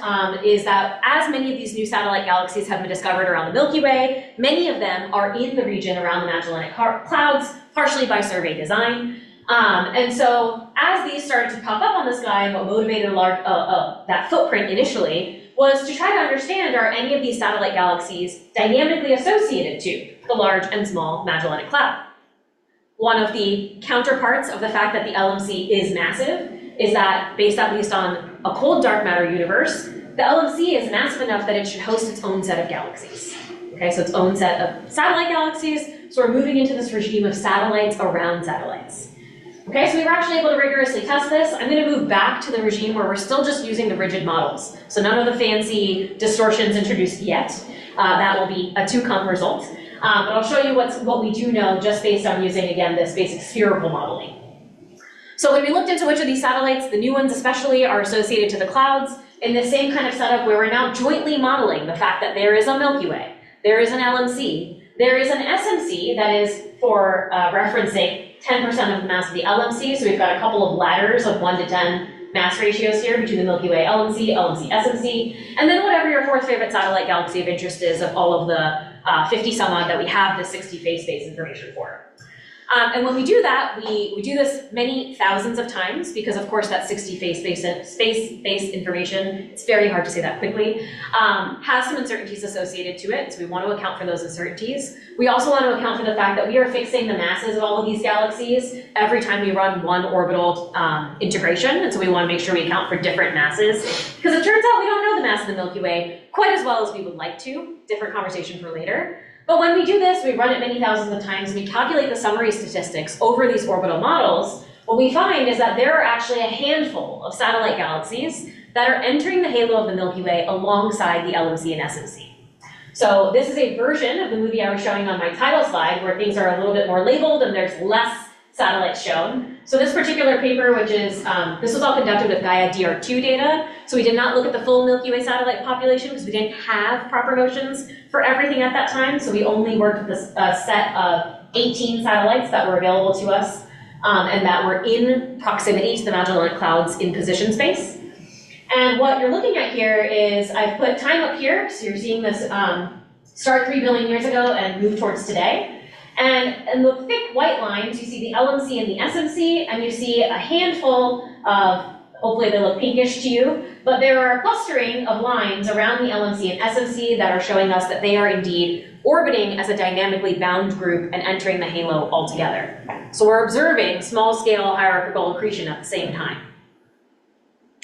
is that as many of these new satellite galaxies have been discovered around the Milky Way, many of them are in the region around the Magellanic Clouds, partially by survey design. And so as these started to pop up on the sky, what motivated that footprint initially was to try to understand, are any of these satellite galaxies dynamically associated to the large and small Magellanic Cloud? One of the counterparts of the fact that the LMC is massive is that, based at least on a cold dark matter universe, the LMC is massive enough that it should host its own set of galaxies. Okay, so its own set of satellite galaxies, so we're moving into this regime of satellites around satellites. Okay, so we were actually able to rigorously test this. I'm going to move back to the regime where we're still just using the rigid models. So none of the fancy distortions introduced yet. That will be a to-come result. But I'll show you what we do know just based on using, again, this basic spherical modeling. So when we looked into which of these satellites, the new ones especially, are associated to the clouds, in the same kind of setup where we're now jointly modeling the fact that there is a Milky Way, there is an LMC, there is an SMC that is, for reference sake, 10% of the mass of the LMC, so we've got a couple of ladders of 1 to 10 mass ratios here between the Milky Way LMC, SMC, and then whatever your fourth favorite satellite galaxy of interest is of all of the 50 some odd that we have the 60 phase space information for. And when we do that, we do this many thousands of times because, of course, that 60 phase space information, it's very hard to say that quickly, has some uncertainties associated to it, so we want to account for those uncertainties. We also want to account for the fact that we are fixing the masses of all of these galaxies every time we run one orbital integration, and so we want to make sure we account for different masses, because it turns out we don't know the mass of the Milky Way quite as well as we would like to. Different conversation for later. But when we do this, we run it many thousands of times, and we calculate the summary statistics over these orbital models. What we find is that there are actually a handful of satellite galaxies that are entering the halo of the Milky Way alongside the LMC and SMC. So this is a version of the movie I was showing on my title slide where things are a little bit more labeled and there's less satellites shown. So this particular paper, which is, this was all conducted with Gaia DR2 data, so we did not look at the full Milky Way satellite population because we didn't have proper notions for everything at that time, so we only worked with a set of 18 satellites that were available to us and that were in proximity to the Magellanic Clouds in position space. And what you're looking at here is, I've put time up here, so you're seeing this start 3 billion years ago and move towards today. And in the thick white lines, you see the LMC and the SMC, and you see a handful of, hopefully they look pinkish to you, but there are a clustering of lines around the LMC and SMC that are showing us that they are indeed orbiting as a dynamically bound group and entering the halo altogether. So we're observing small-scale hierarchical accretion at the same time.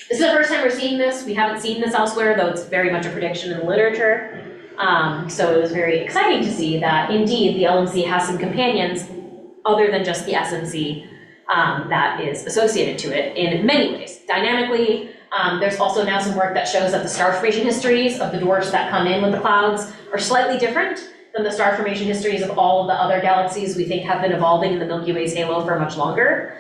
This is the first time we're seeing this. We haven't seen this elsewhere, though it's very much a prediction in the literature. So it was very exciting to see that indeed the LMC has some companions other than just the SMC that is associated to it in many ways. Dynamically, there's also now some work that shows that the star formation histories of the dwarfs that come in with the clouds are slightly different than the star formation histories of all of the other galaxies we think have been evolving in the Milky Way's halo for much longer.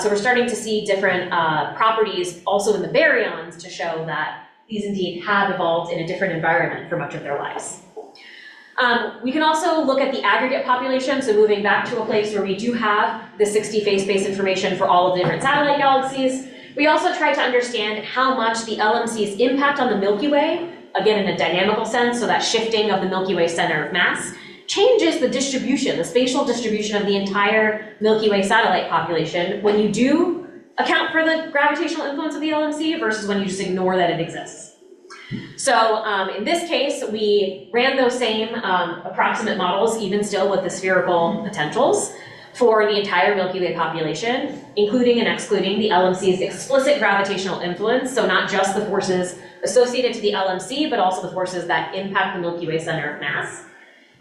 So we're starting to see different properties also in the baryons to show that these indeed have evolved in a different environment for much of their lives. We can also look at the aggregate population, so moving back to a place where we do have the 60 phase space information for all of the different satellite galaxies. We also try to understand how much the LMC's impact on the Milky Way, again in a dynamical sense, so that shifting of the Milky Way center of mass, changes the distribution, the spatial distribution of the entire Milky Way satellite population when you do account for the gravitational influence of the LMC versus when you just ignore that it exists. So in this case, we ran those same approximate models, even still with the spherical potentials, for the entire Milky Way population, including and excluding the LMC's explicit gravitational influence, so not just the forces associated to the LMC, but also the forces that impact the Milky Way center of mass.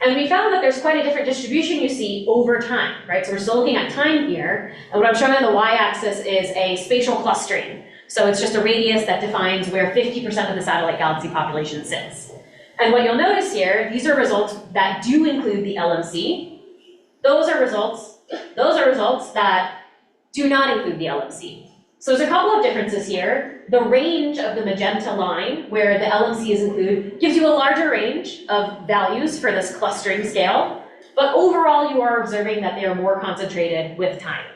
And we found that there's quite a different distribution you see over time, right? So we're still looking at time here, and what I'm showing on the y-axis is a spatial clustering. So it's just a radius that defines where 50% of the satellite galaxy population sits. And what you'll notice here, these are results that do include the LMC. Those are results that do not include the LMC. So there's a couple of differences here. The range of the magenta line, where the LMC is included, gives you a larger range of values for this clustering scale, but overall you are observing that they are more concentrated with time.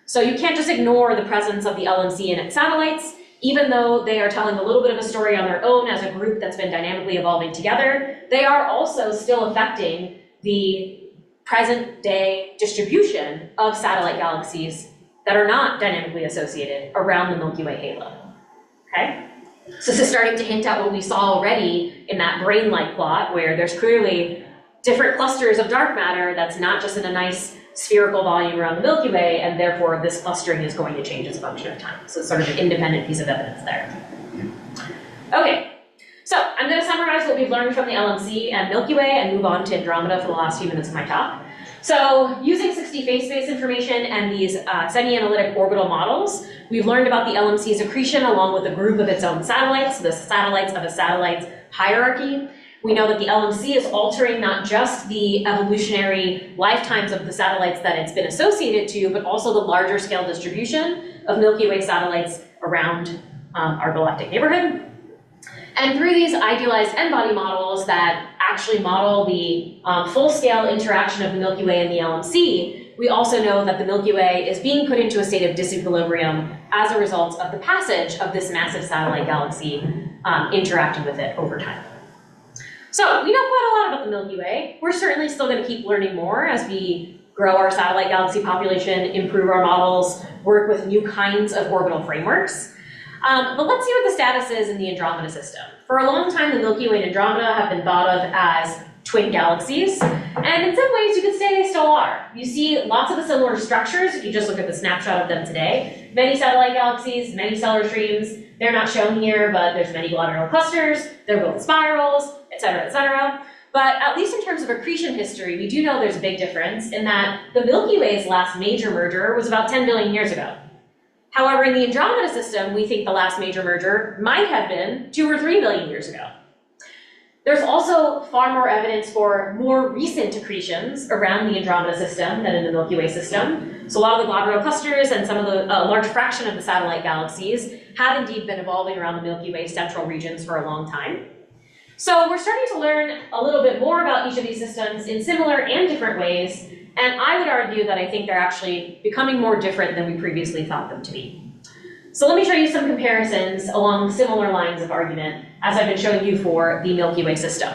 So you can't just ignore the presence of the LMC and its satellites, even though they are telling a little bit of a story on their own as a group that's been dynamically evolving together. They are also still affecting the present day distribution of satellite galaxies that are not dynamically associated around the Milky Way halo, okay? So this is starting to hint at what we saw already in that brain-like plot, where there's clearly different clusters of dark matter that's not just in a nice spherical volume around the Milky Way, and therefore this clustering is going to change as a function of time. So it's sort of an independent piece of evidence there. Okay, so I'm going to summarize what we've learned from the LMC and Milky Way and move on to Andromeda for the last few minutes of my talk. So using 60 phase space information and these semi-analytic orbital models, we've learned about the LMC's accretion along with a group of its own satellites, the satellites of a satellite's hierarchy. We know that the LMC is altering not just the evolutionary lifetimes of the satellites that it's been associated to, but also the larger scale distribution of Milky Way satellites around our galactic neighborhood. And through these idealized n-body models that actually model the full-scale interaction of the Milky Way and the LMC, we also know that the Milky Way is being put into a state of disequilibrium as a result of the passage of this massive satellite galaxy interacting with it over time. So we know quite a lot about the Milky Way. We're certainly still going to keep learning more as we grow our satellite galaxy population, improve our models, work with new kinds of orbital frameworks. But let's see what the status is in the Andromeda system. For a long time, the Milky Way and Andromeda have been thought of as twin galaxies, and in some ways you could say they still are. You see lots of the similar structures if you just look at the snapshot of them today. Many satellite galaxies, many stellar streams. They're not shown here, but there's many globular clusters, they're both spirals, etc., etc. But at least in terms of accretion history, we do know there's a big difference in that the Milky Way's last major merger was about 10 billion years ago. However, in the Andromeda system, we think the last major merger might have been 2 or 3 billion years ago. There's also far more evidence for more recent accretions around the Andromeda system than in the Milky Way system. So a lot of the globular clusters and some of the large fraction of the satellite galaxies have indeed been evolving around the Milky Way central regions for a long time. So we're starting to learn a little bit more about each of these systems in similar and different ways, and I would argue that I think they're actually becoming more different than we previously thought them to be. So let me show you some comparisons along similar lines of argument as I've been showing you for the Milky Way system.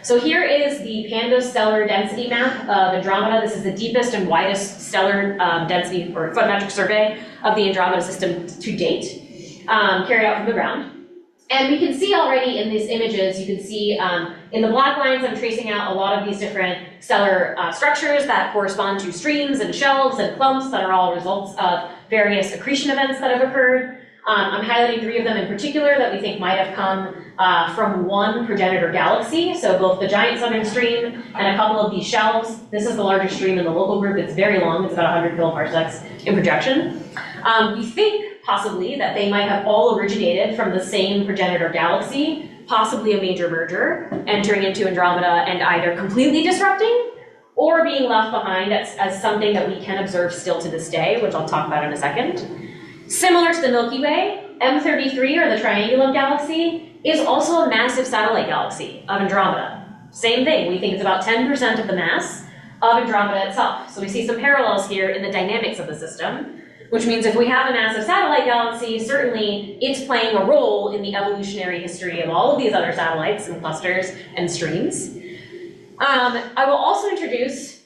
So here is the PANDA stellar density map of Andromeda. This is the deepest and widest stellar density or photometric survey of the Andromeda system to date, carried out from the ground. And we can see already in these images, you can see in the black lines, I'm tracing out a lot of these different stellar structures that correspond to streams and shelves and clumps that are all results of various accretion events that have occurred. I'm highlighting 3 of them in particular that we think might have come from one progenitor galaxy, so both the giant southern stream and a couple of these shelves. This is the largest stream in the local group. It's very long. It's about 100 kiloparsecs in projection. We think possibly that they might have all originated from the same progenitor galaxy, possibly a major merger, entering into Andromeda and either completely disrupting or being left behind as something that we can observe still to this day, which I'll talk about in a second. Similar to the Milky Way, M33, or the Triangulum galaxy, is also a massive satellite galaxy of Andromeda. Same thing, we think it's about 10% of the mass of Andromeda itself. So we see some parallels here in the dynamics of the system, which means if we have a massive satellite galaxy, certainly it's playing a role in the evolutionary history of all of these other satellites and clusters and streams. I will also introduce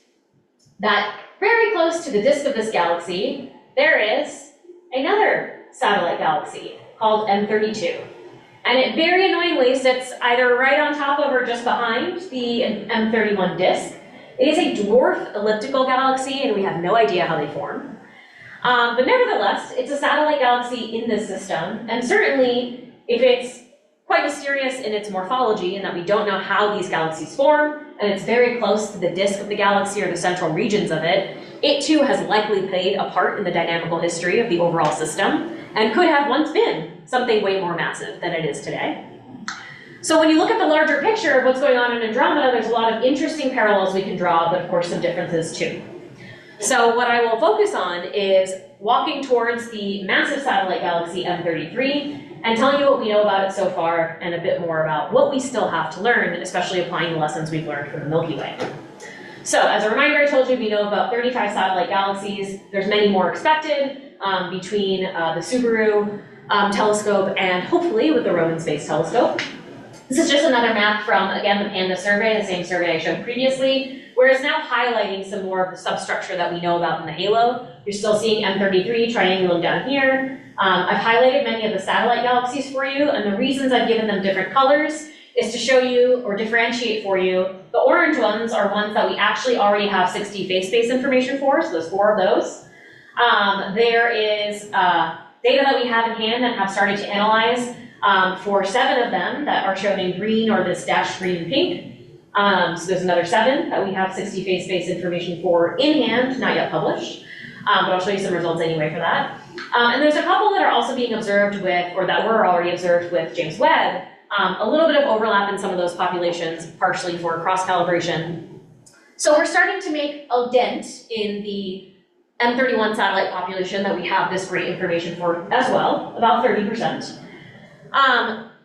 that very close to the disk of this galaxy, there is another satellite galaxy called M32. And it very annoyingly sits either right on top of or just behind the M31 disk. It is a dwarf elliptical galaxy, and we have no idea how they form. But nevertheless, it's a satellite galaxy in this system, and certainly if it's quite mysterious in its morphology in that we don't know how these galaxies form, and it's very close to the disk of the galaxy or the central regions of it, it too has likely played a part in the dynamical history of the overall system, and could have once been something way more massive than it is today. So when you look at the larger picture of what's going on in Andromeda, there's a lot of interesting parallels we can draw, but of course some differences too. So what I will focus on is walking towards the massive satellite galaxy M33 and telling you what we know about it so far and a bit more about what we still have to learn, especially applying the lessons we've learned from the Milky Way. So as a reminder, I told you we know about 35 satellite galaxies. There's many more expected between the Subaru telescope and hopefully with the Roman Space Telescope. This is just another map from, again, the PANDA survey, the same survey I showed previously, where it's now highlighting some more of the substructure that we know about in the halo. You're still seeing M33 triangulum down here. I've highlighted many of the satellite galaxies for you, and the reasons I've given them different colors is to show you or differentiate for you. The orange ones are ones that we actually already have 6D phase space information for, so there's 4 of those. There is data that we have in hand and have started to analyze for 7 of them that are shown in green or this dashed green and pink. So there's another 7 that we have 60 phase space information for in hand, not yet published. But I'll show you some results anyway for that. And there's a couple that are also being observed with, or that were already observed with James Webb. A little bit of overlap in some of those populations, partially for cross-calibration. So we're starting to make a dent in the M31 satellite population that we have this great information for as well, about 30%.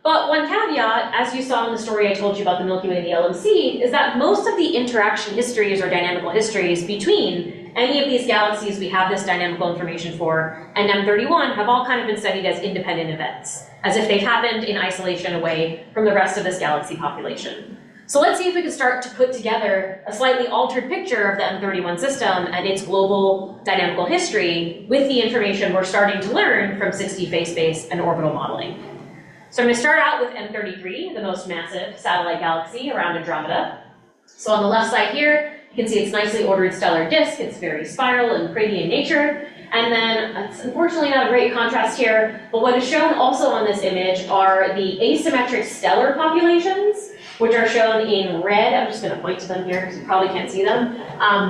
But one caveat, as you saw in the story I told you about the Milky Way and the LMC, is that most of the interaction histories or dynamical histories between any of these galaxies we have this dynamical information for and M31 have all kind of been studied as independent events, as if they've happened in isolation away from the rest of this galaxy population. So let's see if we can start to put together a slightly altered picture of the M31 system and its global dynamical history with the information we're starting to learn from 6D phase space and orbital modeling. So I'm going to start out with M33, the most massive satellite galaxy around Andromeda. So on the left side here, you can see its nicely ordered stellar disk. It's very spiral and pretty in nature. And then, it's unfortunately not a great contrast here, but what is shown also on this image are the asymmetric stellar populations, which are shown in red. I'm just going to point to them here because you probably can't see them.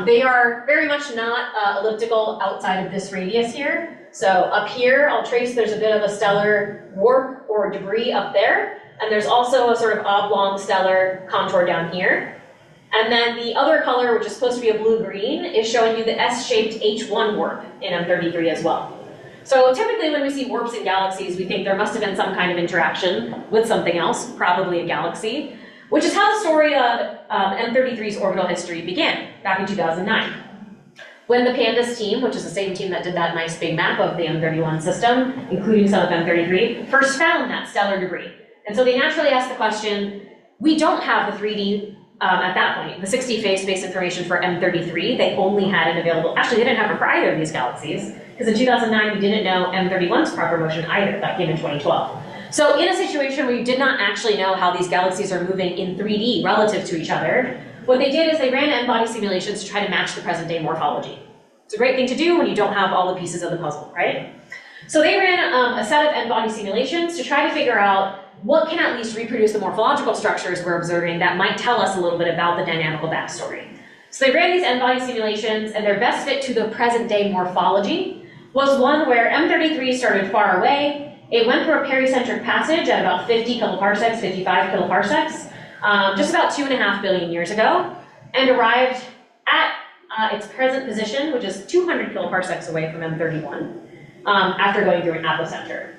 They are very much not elliptical outside of this radius here. So up here, I'll trace there's a bit of a stellar warp or debris up there, and there's also a sort of oblong stellar contour down here. And then the other color, which is supposed to be a blue-green, is showing you the S-shaped H1 warp in M33 as well. So typically when we see warps in galaxies, we think there must have been some kind of interaction with something else, probably a galaxy, which is how the story of M33's orbital history began back in 2009. When the PANDAS team, which is the same team that did that nice big map of the M31 system, including some of M33, first found that stellar debris. And so they naturally asked the question, we don't have the 3D at that point, the 6D phase space information for M33, they only had it available, actually they didn't have it for either of these galaxies, because in 2009 we didn't know M31's proper motion either, that came in 2012. So in a situation where you did not actually know how these galaxies are moving in 3D relative to each other, what they did is they ran n-body simulations to try to match the present day morphology. It's a great thing to do when you don't have all the pieces of the puzzle, right? So they ran a set of n-body simulations to try to figure out what can at least reproduce the morphological structures we're observing that might tell us a little bit about the dynamical backstory. So they ran these n-body simulations, and their best fit to the present day morphology was one where M33 started far away. It went through a pericentric passage at about 50 kiloparsecs, 55 kiloparsecs, just about 2.5 billion years ago, and arrived at its present position, which is 200 kiloparsecs away from M31, after going through an apocenter.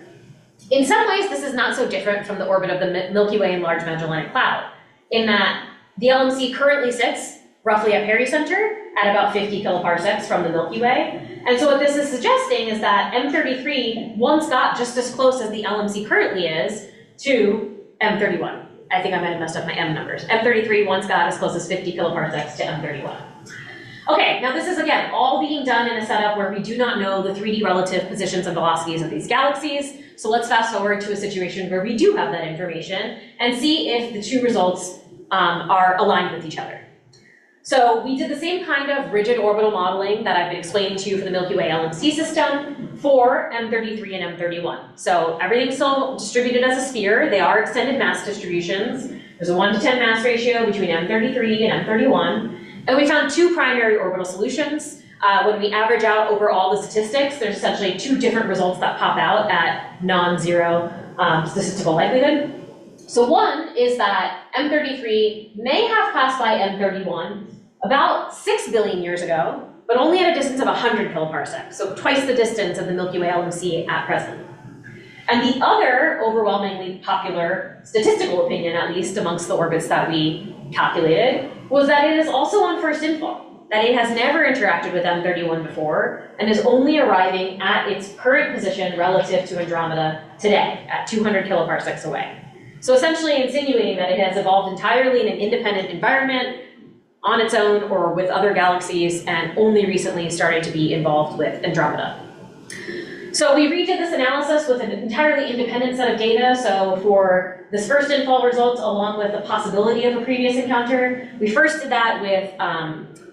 In some ways, this is not so different from the orbit of the Milky Way and Large Magellanic Cloud, in that The LMC currently sits roughly at pericenter at about 50 kiloparsecs from the Milky Way. And so what this is suggesting is that M33 once got just as close as the LMC currently is to M31. I think I might have messed up my M numbers. M33 once got as close as 50 kiloparsecs to M31. Okay, now this is again all being done in a setup where we do not know the 3D relative positions and velocities of these galaxies. So let's fast forward to a situation where we do have that information and see if the two results are aligned with each other. So we did the same kind of rigid orbital modeling that I've been explaining to you for the Milky Way LMC system for M33 and M31. So everything's still distributed as a sphere. They are extended mass distributions. There's a 1:10 mass ratio between M33 and M31. And we found two primary orbital solutions. When we average out over all the statistics, there's essentially two different results that pop out at non-zero statistical likelihood. So one is that M33 may have passed by M31 about 6 billion years ago, but only at a distance of 100 kiloparsecs, so twice the distance of the Milky Way LMC at present. And the other overwhelmingly popular statistical opinion, at least amongst the orbits that we calculated, was that it is also on first infall, that it has never interacted with M31 before and is only arriving at its current position relative to Andromeda today at 200 kiloparsecs away. So essentially insinuating that it has evolved entirely in an independent environment on its own or with other galaxies and only recently started to be involved with Andromeda. So we redid this analysis with an entirely independent set of data. So for this first infall results, along with the possibility of a previous encounter, we first did that with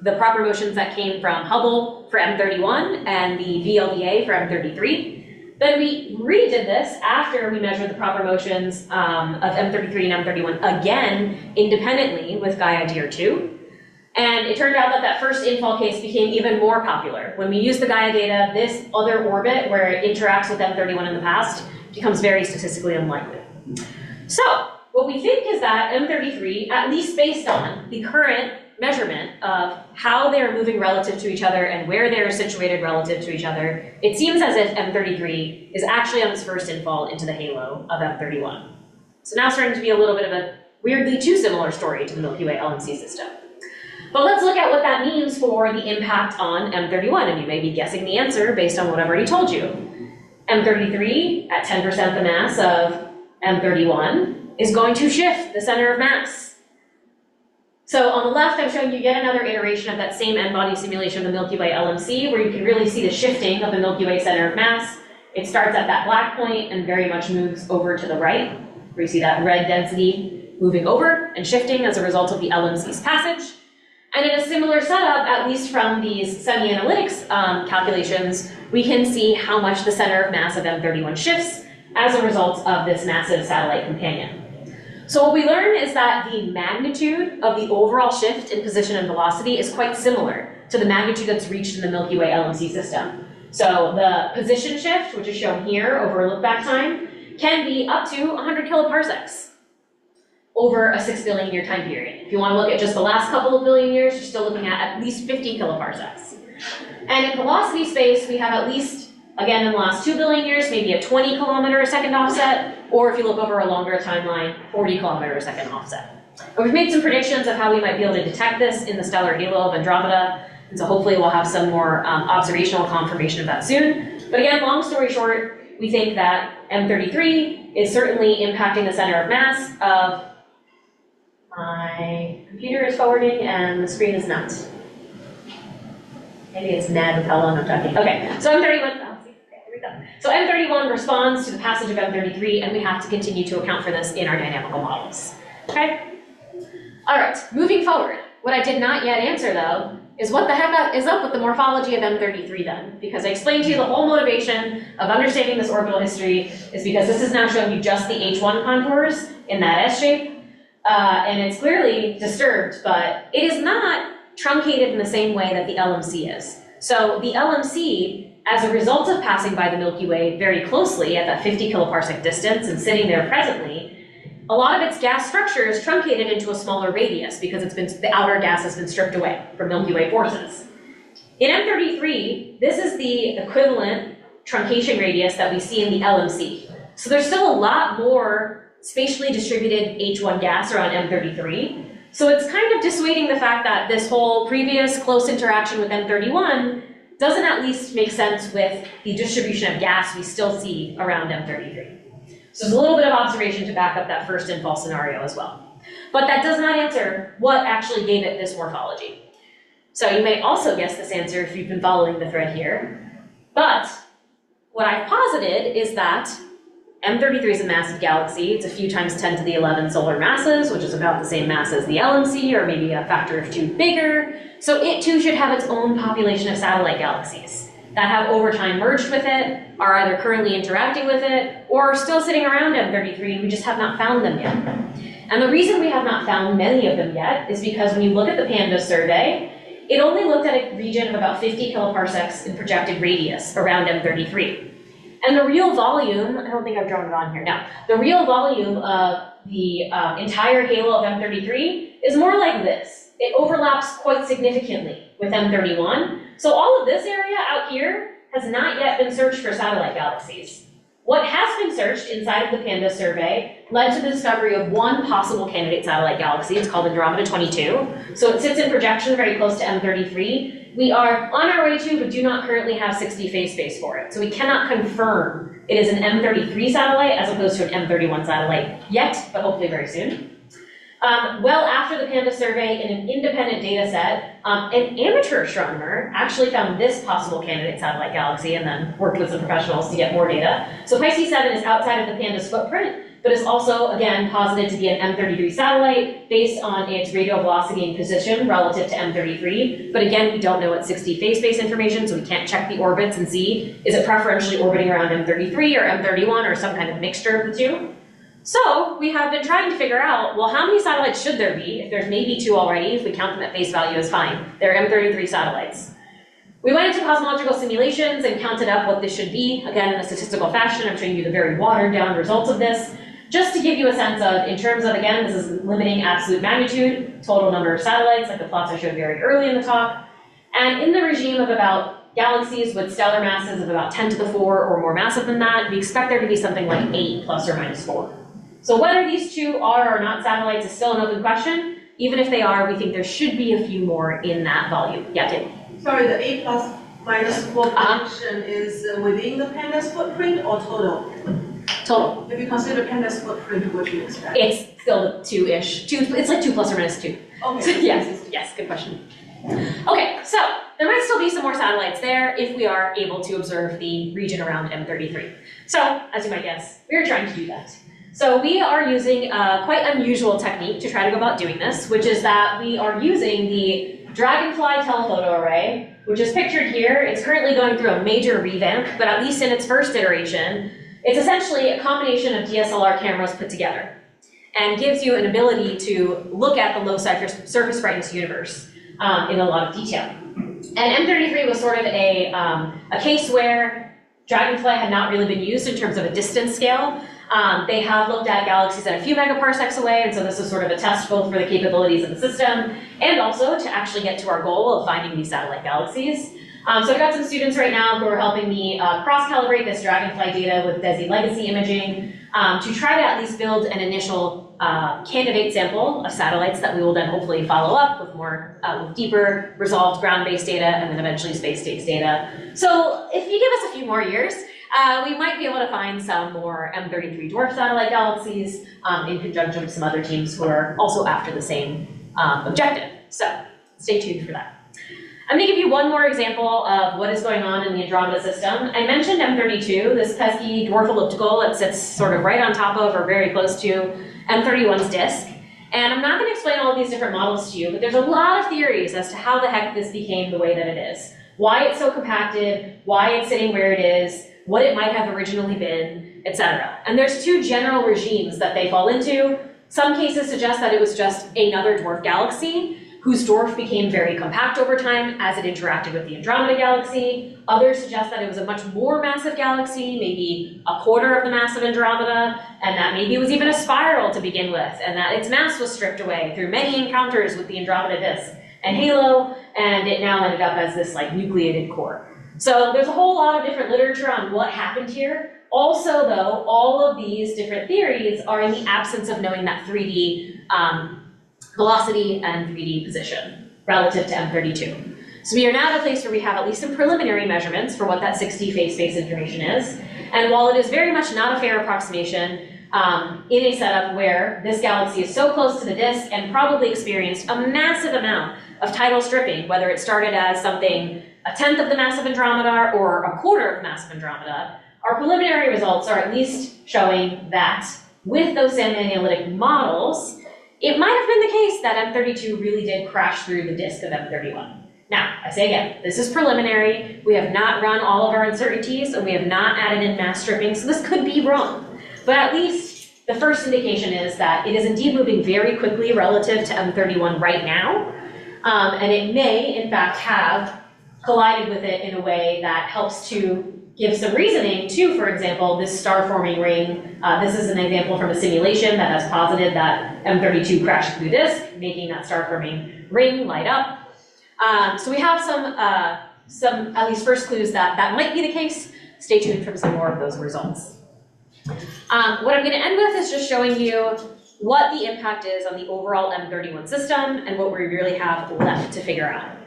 the proper motions that came from Hubble for M31 and the VLBA for M33. Then we redid this after we measured the proper motions of M33 and M31 again independently with Gaia DR2. And it turned out that that first infall case became even more popular. When we use the Gaia data, this other orbit where it interacts with M31 in the past becomes very statistically unlikely. So what we think is that M33, at least based on the current measurement of how they're moving relative to each other and where they're situated relative to each other, it seems as if M33 is actually on its first infall into the halo of M31. So now starting to be a little bit of a weirdly too similar story to the Milky Way LMC system. But let's look at what that means for the impact on M31, and you may be guessing the answer based on what I've already told you. M33, at 10% the mass of M31, is going to shift the center of mass. So on the left, I'm showing you yet another iteration of that same n-body simulation of the Milky Way LMC, where you can really see the shifting of the Milky Way center of mass. It starts at that black point and very much moves over to the right, where you see that red density moving over and shifting as a result of the LMC's passage. And in a similar setup, at least from these semi-analytics calculations, we can see how much the center of mass of M31 shifts as a result of this massive satellite companion. So what we learn is that the magnitude of the overall shift in position and velocity is quite similar to the magnitude that's reached in the Milky Way LMC system. So the position shift, which is shown here over a look-back time, can be up to 100 kiloparsecs over a 6 billion year time period. If you want to look at just the last couple of billion years, you're still looking at least 50 kiloparsecs. And in velocity space, we have at least, again, in the last 2 billion years, maybe a 20 kilometer a second offset, or if you look over a longer timeline, 40 kilometer a second offset. And we've made some predictions of how we might be able to detect this in the stellar halo of Andromeda, and so hopefully we'll have some more observational confirmation of that soon. But again, long story short, we think that M33 is certainly impacting the center of mass of my computer is forwarding and the screen is not. Maybe it's mad with how long I'm talking. Okay, so M31, here we go. So M31 responds to the passage of M33, and we have to continue to account for this in our dynamical models. Okay? All right, moving forward. What I did not yet answer, though, is what the heck is up with the morphology of M33 then? Because I explained to you the whole motivation of understanding this orbital history is because this is now showing you just the H1 contours in that S shape. And it's clearly disturbed, but it is not truncated in the same way that the LMC is. So the LMC, as a result of passing by the Milky Way very closely at that 50 kiloparsec distance and sitting there presently, a lot of its gas structure is truncated into a smaller radius because the outer gas has been stripped away from Milky Way forces. In M33, this is the equivalent truncation radius that we see in the LMC. So there's still a lot more spatially distributed H1 gas around M33. So it's kind of dissuading the fact that this whole previous close interaction with M31 doesn't at least make sense with the distribution of gas we still see around M33. So there's a little bit of observation to back up that first and false scenario as well. But that does not answer what actually gave it this morphology. So you may also guess this answer if you've been following the thread here. But what I've posited is that M33 is a massive galaxy. It's a few times 10 to the 11 solar masses, which is about the same mass as the LMC, or maybe a factor of 2 bigger. So it too should have its own population of satellite galaxies that have over time merged with it, are either currently interacting with it, or are still sitting around M33 and we just have not found them yet. And the reason we have not found many of them yet is because when you look at the PANDAS survey, it only looked at a region of about 50 kiloparsecs in projected radius around M33. And the real volume, I don't think I've drawn it on here now, the real volume of the entire halo of M33 is more like this. It overlaps quite significantly with M31. So all of this area out here has not yet been searched for satellite galaxies. What has been searched inside of the PANDAS survey led to the discovery of one possible candidate satellite galaxy. It's called Andromeda 22. So it sits in projection very close to M33. We are on our way to, but do not currently have 60 phase space for it. So we cannot confirm it is an M33 satellite as opposed to an M31 satellite yet, but hopefully very soon. Well after the PANDAS survey, in an independent data set, an amateur astronomer actually found this possible candidate satellite galaxy and then worked with some professionals to get more data. So Pisces 7 is outside of the PANDAS footprint, but is also, again, posited to be an M33 satellite based on its radial velocity and position relative to M33. But again, we don't know its 60 phase space information, so we can't check the orbits and see, is it preferentially orbiting around M33 or M31 or some kind of mixture of the two? So we have been trying to figure out, well, how many satellites should there be? If there's maybe 2 already, if we count them at face value is fine. They're M33 satellites. We went into cosmological simulations and counted up what this should be, again in a statistical fashion. I'm showing you the very watered down results of this, just to give you a sense of, in terms of, again, this is limiting absolute magnitude, total number of satellites, like the plots I showed very early in the talk, and in the regime of about galaxies with stellar masses of about 10 to the 4 or more massive than that, we expect there to be something like 8 plus or minus 4. So whether these two are or not satellites is still an open question. Even if they are, we think there should be a few more in that volume. Yeah, Tim? Sorry, the 8 plus minus 4 prediction is within the PANDAS footprint or total? Total. If you consider PANDAS footprint, what do you expect? It's still 2-ish. It's like 2 plus or minus 2. Okay. Yes, good question. Okay, so there might still be some more satellites there if we are able to observe the region around M33. So, as you might guess, we are trying to do that. So we are using a quite unusual technique to try to go about doing this, which is that we are using the Dragonfly telephoto array, which is pictured here. It's currently going through a major revamp, but at least in its first iteration, it's essentially a combination of DSLR cameras put together and gives you an ability to look at the low surface brightness universe in a lot of detail. And M33 was sort of a case where Dragonfly had not really been used in terms of a distance scale. They have looked at galaxies at a few megaparsecs away, and so this is sort of a test both for the capabilities of the system and also to actually get to our goal of finding these satellite galaxies. So I've got some students right now who are helping me cross-calibrate this Dragonfly data with DESI legacy imaging to try to at least build an initial candidate sample of satellites that we will then hopefully follow up with more, with deeper resolved ground-based data and then eventually space-based data. So if you give us a few more years, we might be able to find some more M33 dwarf satellite galaxies in conjunction with some other teams who are also after the same objective. So stay tuned for that. I'm going to give you one more example of what is going on in the Andromeda system. I mentioned M32, this pesky dwarf elliptical that sits sort of right on top of or very close to M31's disk. And I'm not going to explain all of these different models to you, but there's a lot of theories as to how the heck this became the way that it is. Why it's so compacted, why it's sitting where it is, what it might have originally been, etc. And there's 2 general regimes that they fall into. Some cases suggest that it was just another dwarf galaxy, whose dwarf became very compact over time as it interacted with the Andromeda galaxy. Others suggest that it was a much more massive galaxy, maybe a quarter of the mass of Andromeda, and that maybe it was even a spiral to begin with, and that its mass was stripped away through many encounters with the Andromeda disk and halo, and it now ended up as this like nucleated core. So there's a whole lot of different literature on what happened here. Also though, all of these different theories are in the absence of knowing that 3D velocity and 3D position relative to M32. So we are now at a place where we have at least some preliminary measurements for what that 60 phase space information is. And while it is very much not a fair approximation, in a setup where this galaxy is so close to the disk and probably experienced a massive amount of tidal stripping, whether it started as something a tenth of the mass of Andromeda or a quarter of the mass of Andromeda, our preliminary results are at least showing that with those sand analytic models, it might have been the case that M32 really did crash through the disk of M31. Now, I say again, this is preliminary. We have not run all of our uncertainties, and we have not added in mass stripping, so this could be wrong. But at least the first indication is that it is indeed moving very quickly relative to M31 right now, and it may, in fact, have collided with it in a way that helps to give some reasoning to, for example, this star-forming ring. This is an example from a simulation that has posited that M32 crashed through disk, making that star-forming ring light up. So we have some at least first clues that that might be the case. Stay tuned for some more of those results. What I'm going to end with is just showing you what the impact is on the overall M31 system and what we really have left to figure out.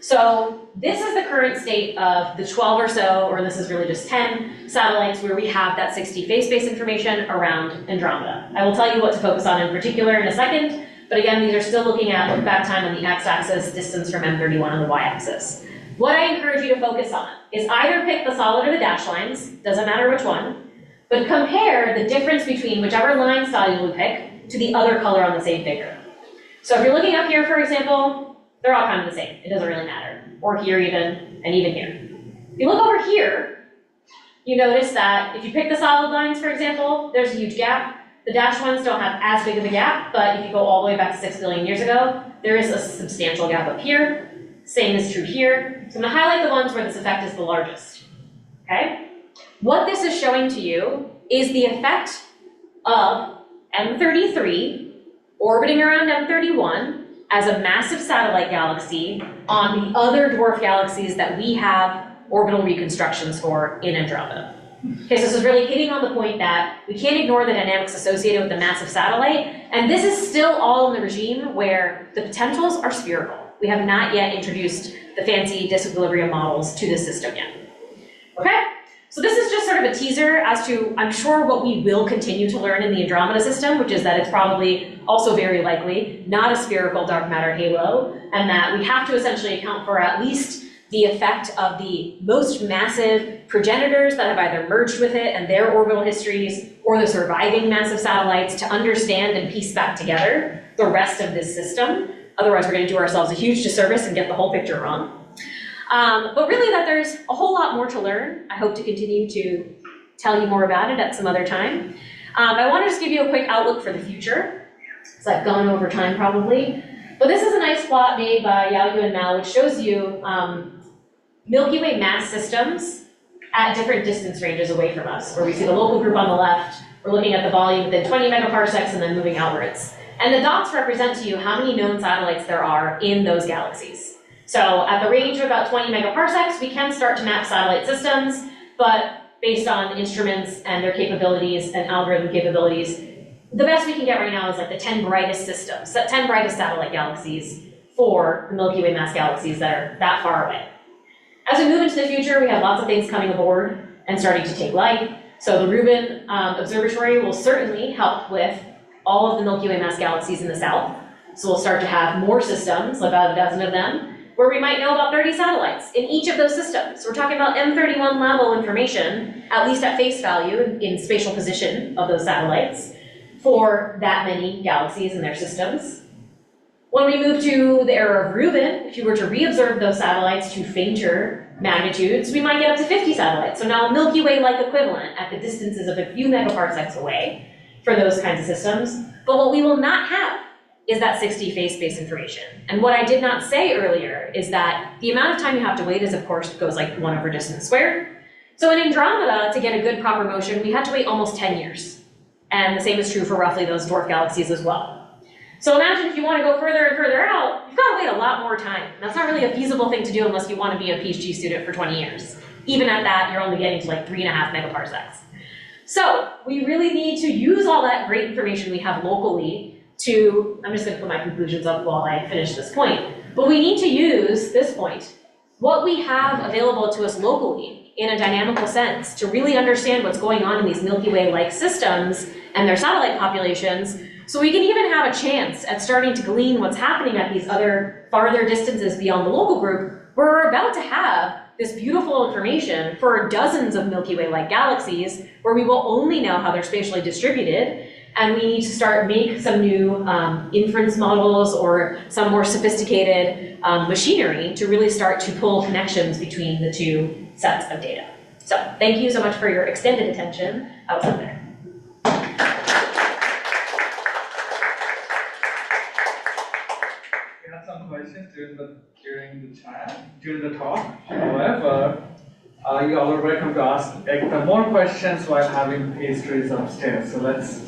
So this is the current state of the 12 or so, or this is really just 10 satellites where we have that 60 phase space information around Andromeda. I will tell you what to focus on in particular in a second, but again, these are still looking at look back time on the x-axis, distance from M31 on the y-axis. What I encourage you to focus on is either pick the solid or the dashed lines, doesn't matter which one, but compare the difference between whichever line style you pick to the other color on the same figure. So if you're looking up here, for example, they're all kind of the same. It doesn't really matter. Or here even, and even here. If you look over here, you notice that if you pick the solid lines, for example, there's a huge gap. The dashed ones don't have as big of a gap, but if you go all the way back to 6 billion years ago, there is a substantial gap up here. Same is true here. So I'm going to highlight the ones where this effect is the largest. Okay? What this is showing to you is the effect of M33 orbiting around M31 as a massive satellite galaxy on the other dwarf galaxies that we have orbital reconstructions for in Andromeda. Okay, so this is really hitting on the point that we can't ignore the dynamics associated with the massive satellite, and this is still all in the regime where the potentials are spherical. We have not yet introduced the fancy disequilibrium models to this system yet. Okay? So this is just sort of a teaser as to, I'm sure, what we will continue to learn in the Andromeda system, which is that it's probably also very likely not a spherical dark matter halo, and that we have to essentially account for at least the effect of the most massive progenitors that have either merged with it and their orbital histories, or the surviving massive satellites to understand and piece back together the rest of this system. Otherwise, we're going to do ourselves a huge disservice and get the whole picture wrong. But really that there's a whole lot more to learn. I hope to continue to tell you more about it at some other time. I want to just give you a quick outlook for the future. So I've gone over time probably. But this is a nice plot made by Yaoyu and Mal, which shows you Milky Way mass systems at different distance ranges away from us, where we see the local group on the left. We're looking at the volume within 20 megaparsecs and then moving outwards. And the dots represent to you how many known satellites there are in those galaxies. So at the range of about 20 megaparsecs, we can start to map satellite systems, but based on instruments and their capabilities and algorithm capabilities, the best we can get right now is like the 10 brightest systems, 10 brightest satellite galaxies for the Milky Way mass galaxies that are that far away. As we move into the future, we have lots of things coming aboard and starting to take light. So the Rubin Observatory will certainly help with all of the Milky Way mass galaxies in the south. So we'll start to have more systems, about a dozen of them, where we might know about 30 satellites in each of those systems. So we're talking about M31 level information, at least at face value in spatial position of those satellites, for that many galaxies and their systems. When we move to the era of Rubin, if you were to re-observe those satellites to fainter magnitudes, we might get up to 50 satellites. So now Milky Way-like equivalent at the distances of a few megaparsecs away for those kinds of systems. But what we will not have is that 60 phase space information. And what I did not say earlier is that the amount of time you have to wait is, of course, goes like 1 over distance squared. So in Andromeda, to get a good proper motion, we had to wait almost 10 years. And the same is true for roughly those dwarf galaxies as well. So imagine if you want to go further and further out, you've got to wait a lot more time. That's not really a feasible thing to do unless you want to be a PhD student for 20 years. Even at that, you're only getting to like 3.5 megaparsecs. So we really need to use all that great information we have locally I'm just gonna put my conclusions up while I finish this point, but we need to use this point, what we have available to us locally in a dynamical sense to really understand what's going on in these Milky Way-like systems and their satellite populations, so we can even have a chance at starting to glean what's happening at these other farther distances beyond the local group, where we're about to have this beautiful information for dozens of Milky Way-like galaxies, where we will only know how they're spatially distributed, and we need to start make some new inference models or some more sophisticated machinery to really start to pull connections between the two sets of data. So thank you so much for your extended attention. I'll stop there. We had some questions during the talk. However, you all are welcome to ask Ekta more questions while having pastries upstairs. So let's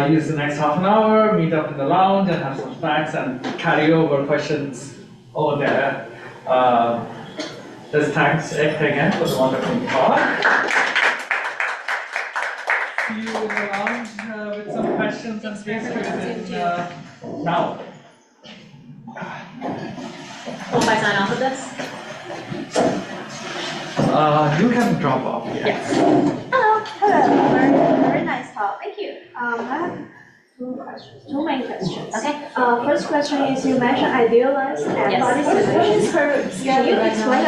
use the next half an hour, meet up in the lounge and have some snacks and carry over questions over there. Just thanks Ekta again for the wonderful talk. See you in the lounge with some questions and pastries now. Will I sign off of this? You can drop off, yes. Hello. Very nice talk. Thank you. I have two main questions. Okay. First question is you mentioned idealized and body simulations. Can you explain a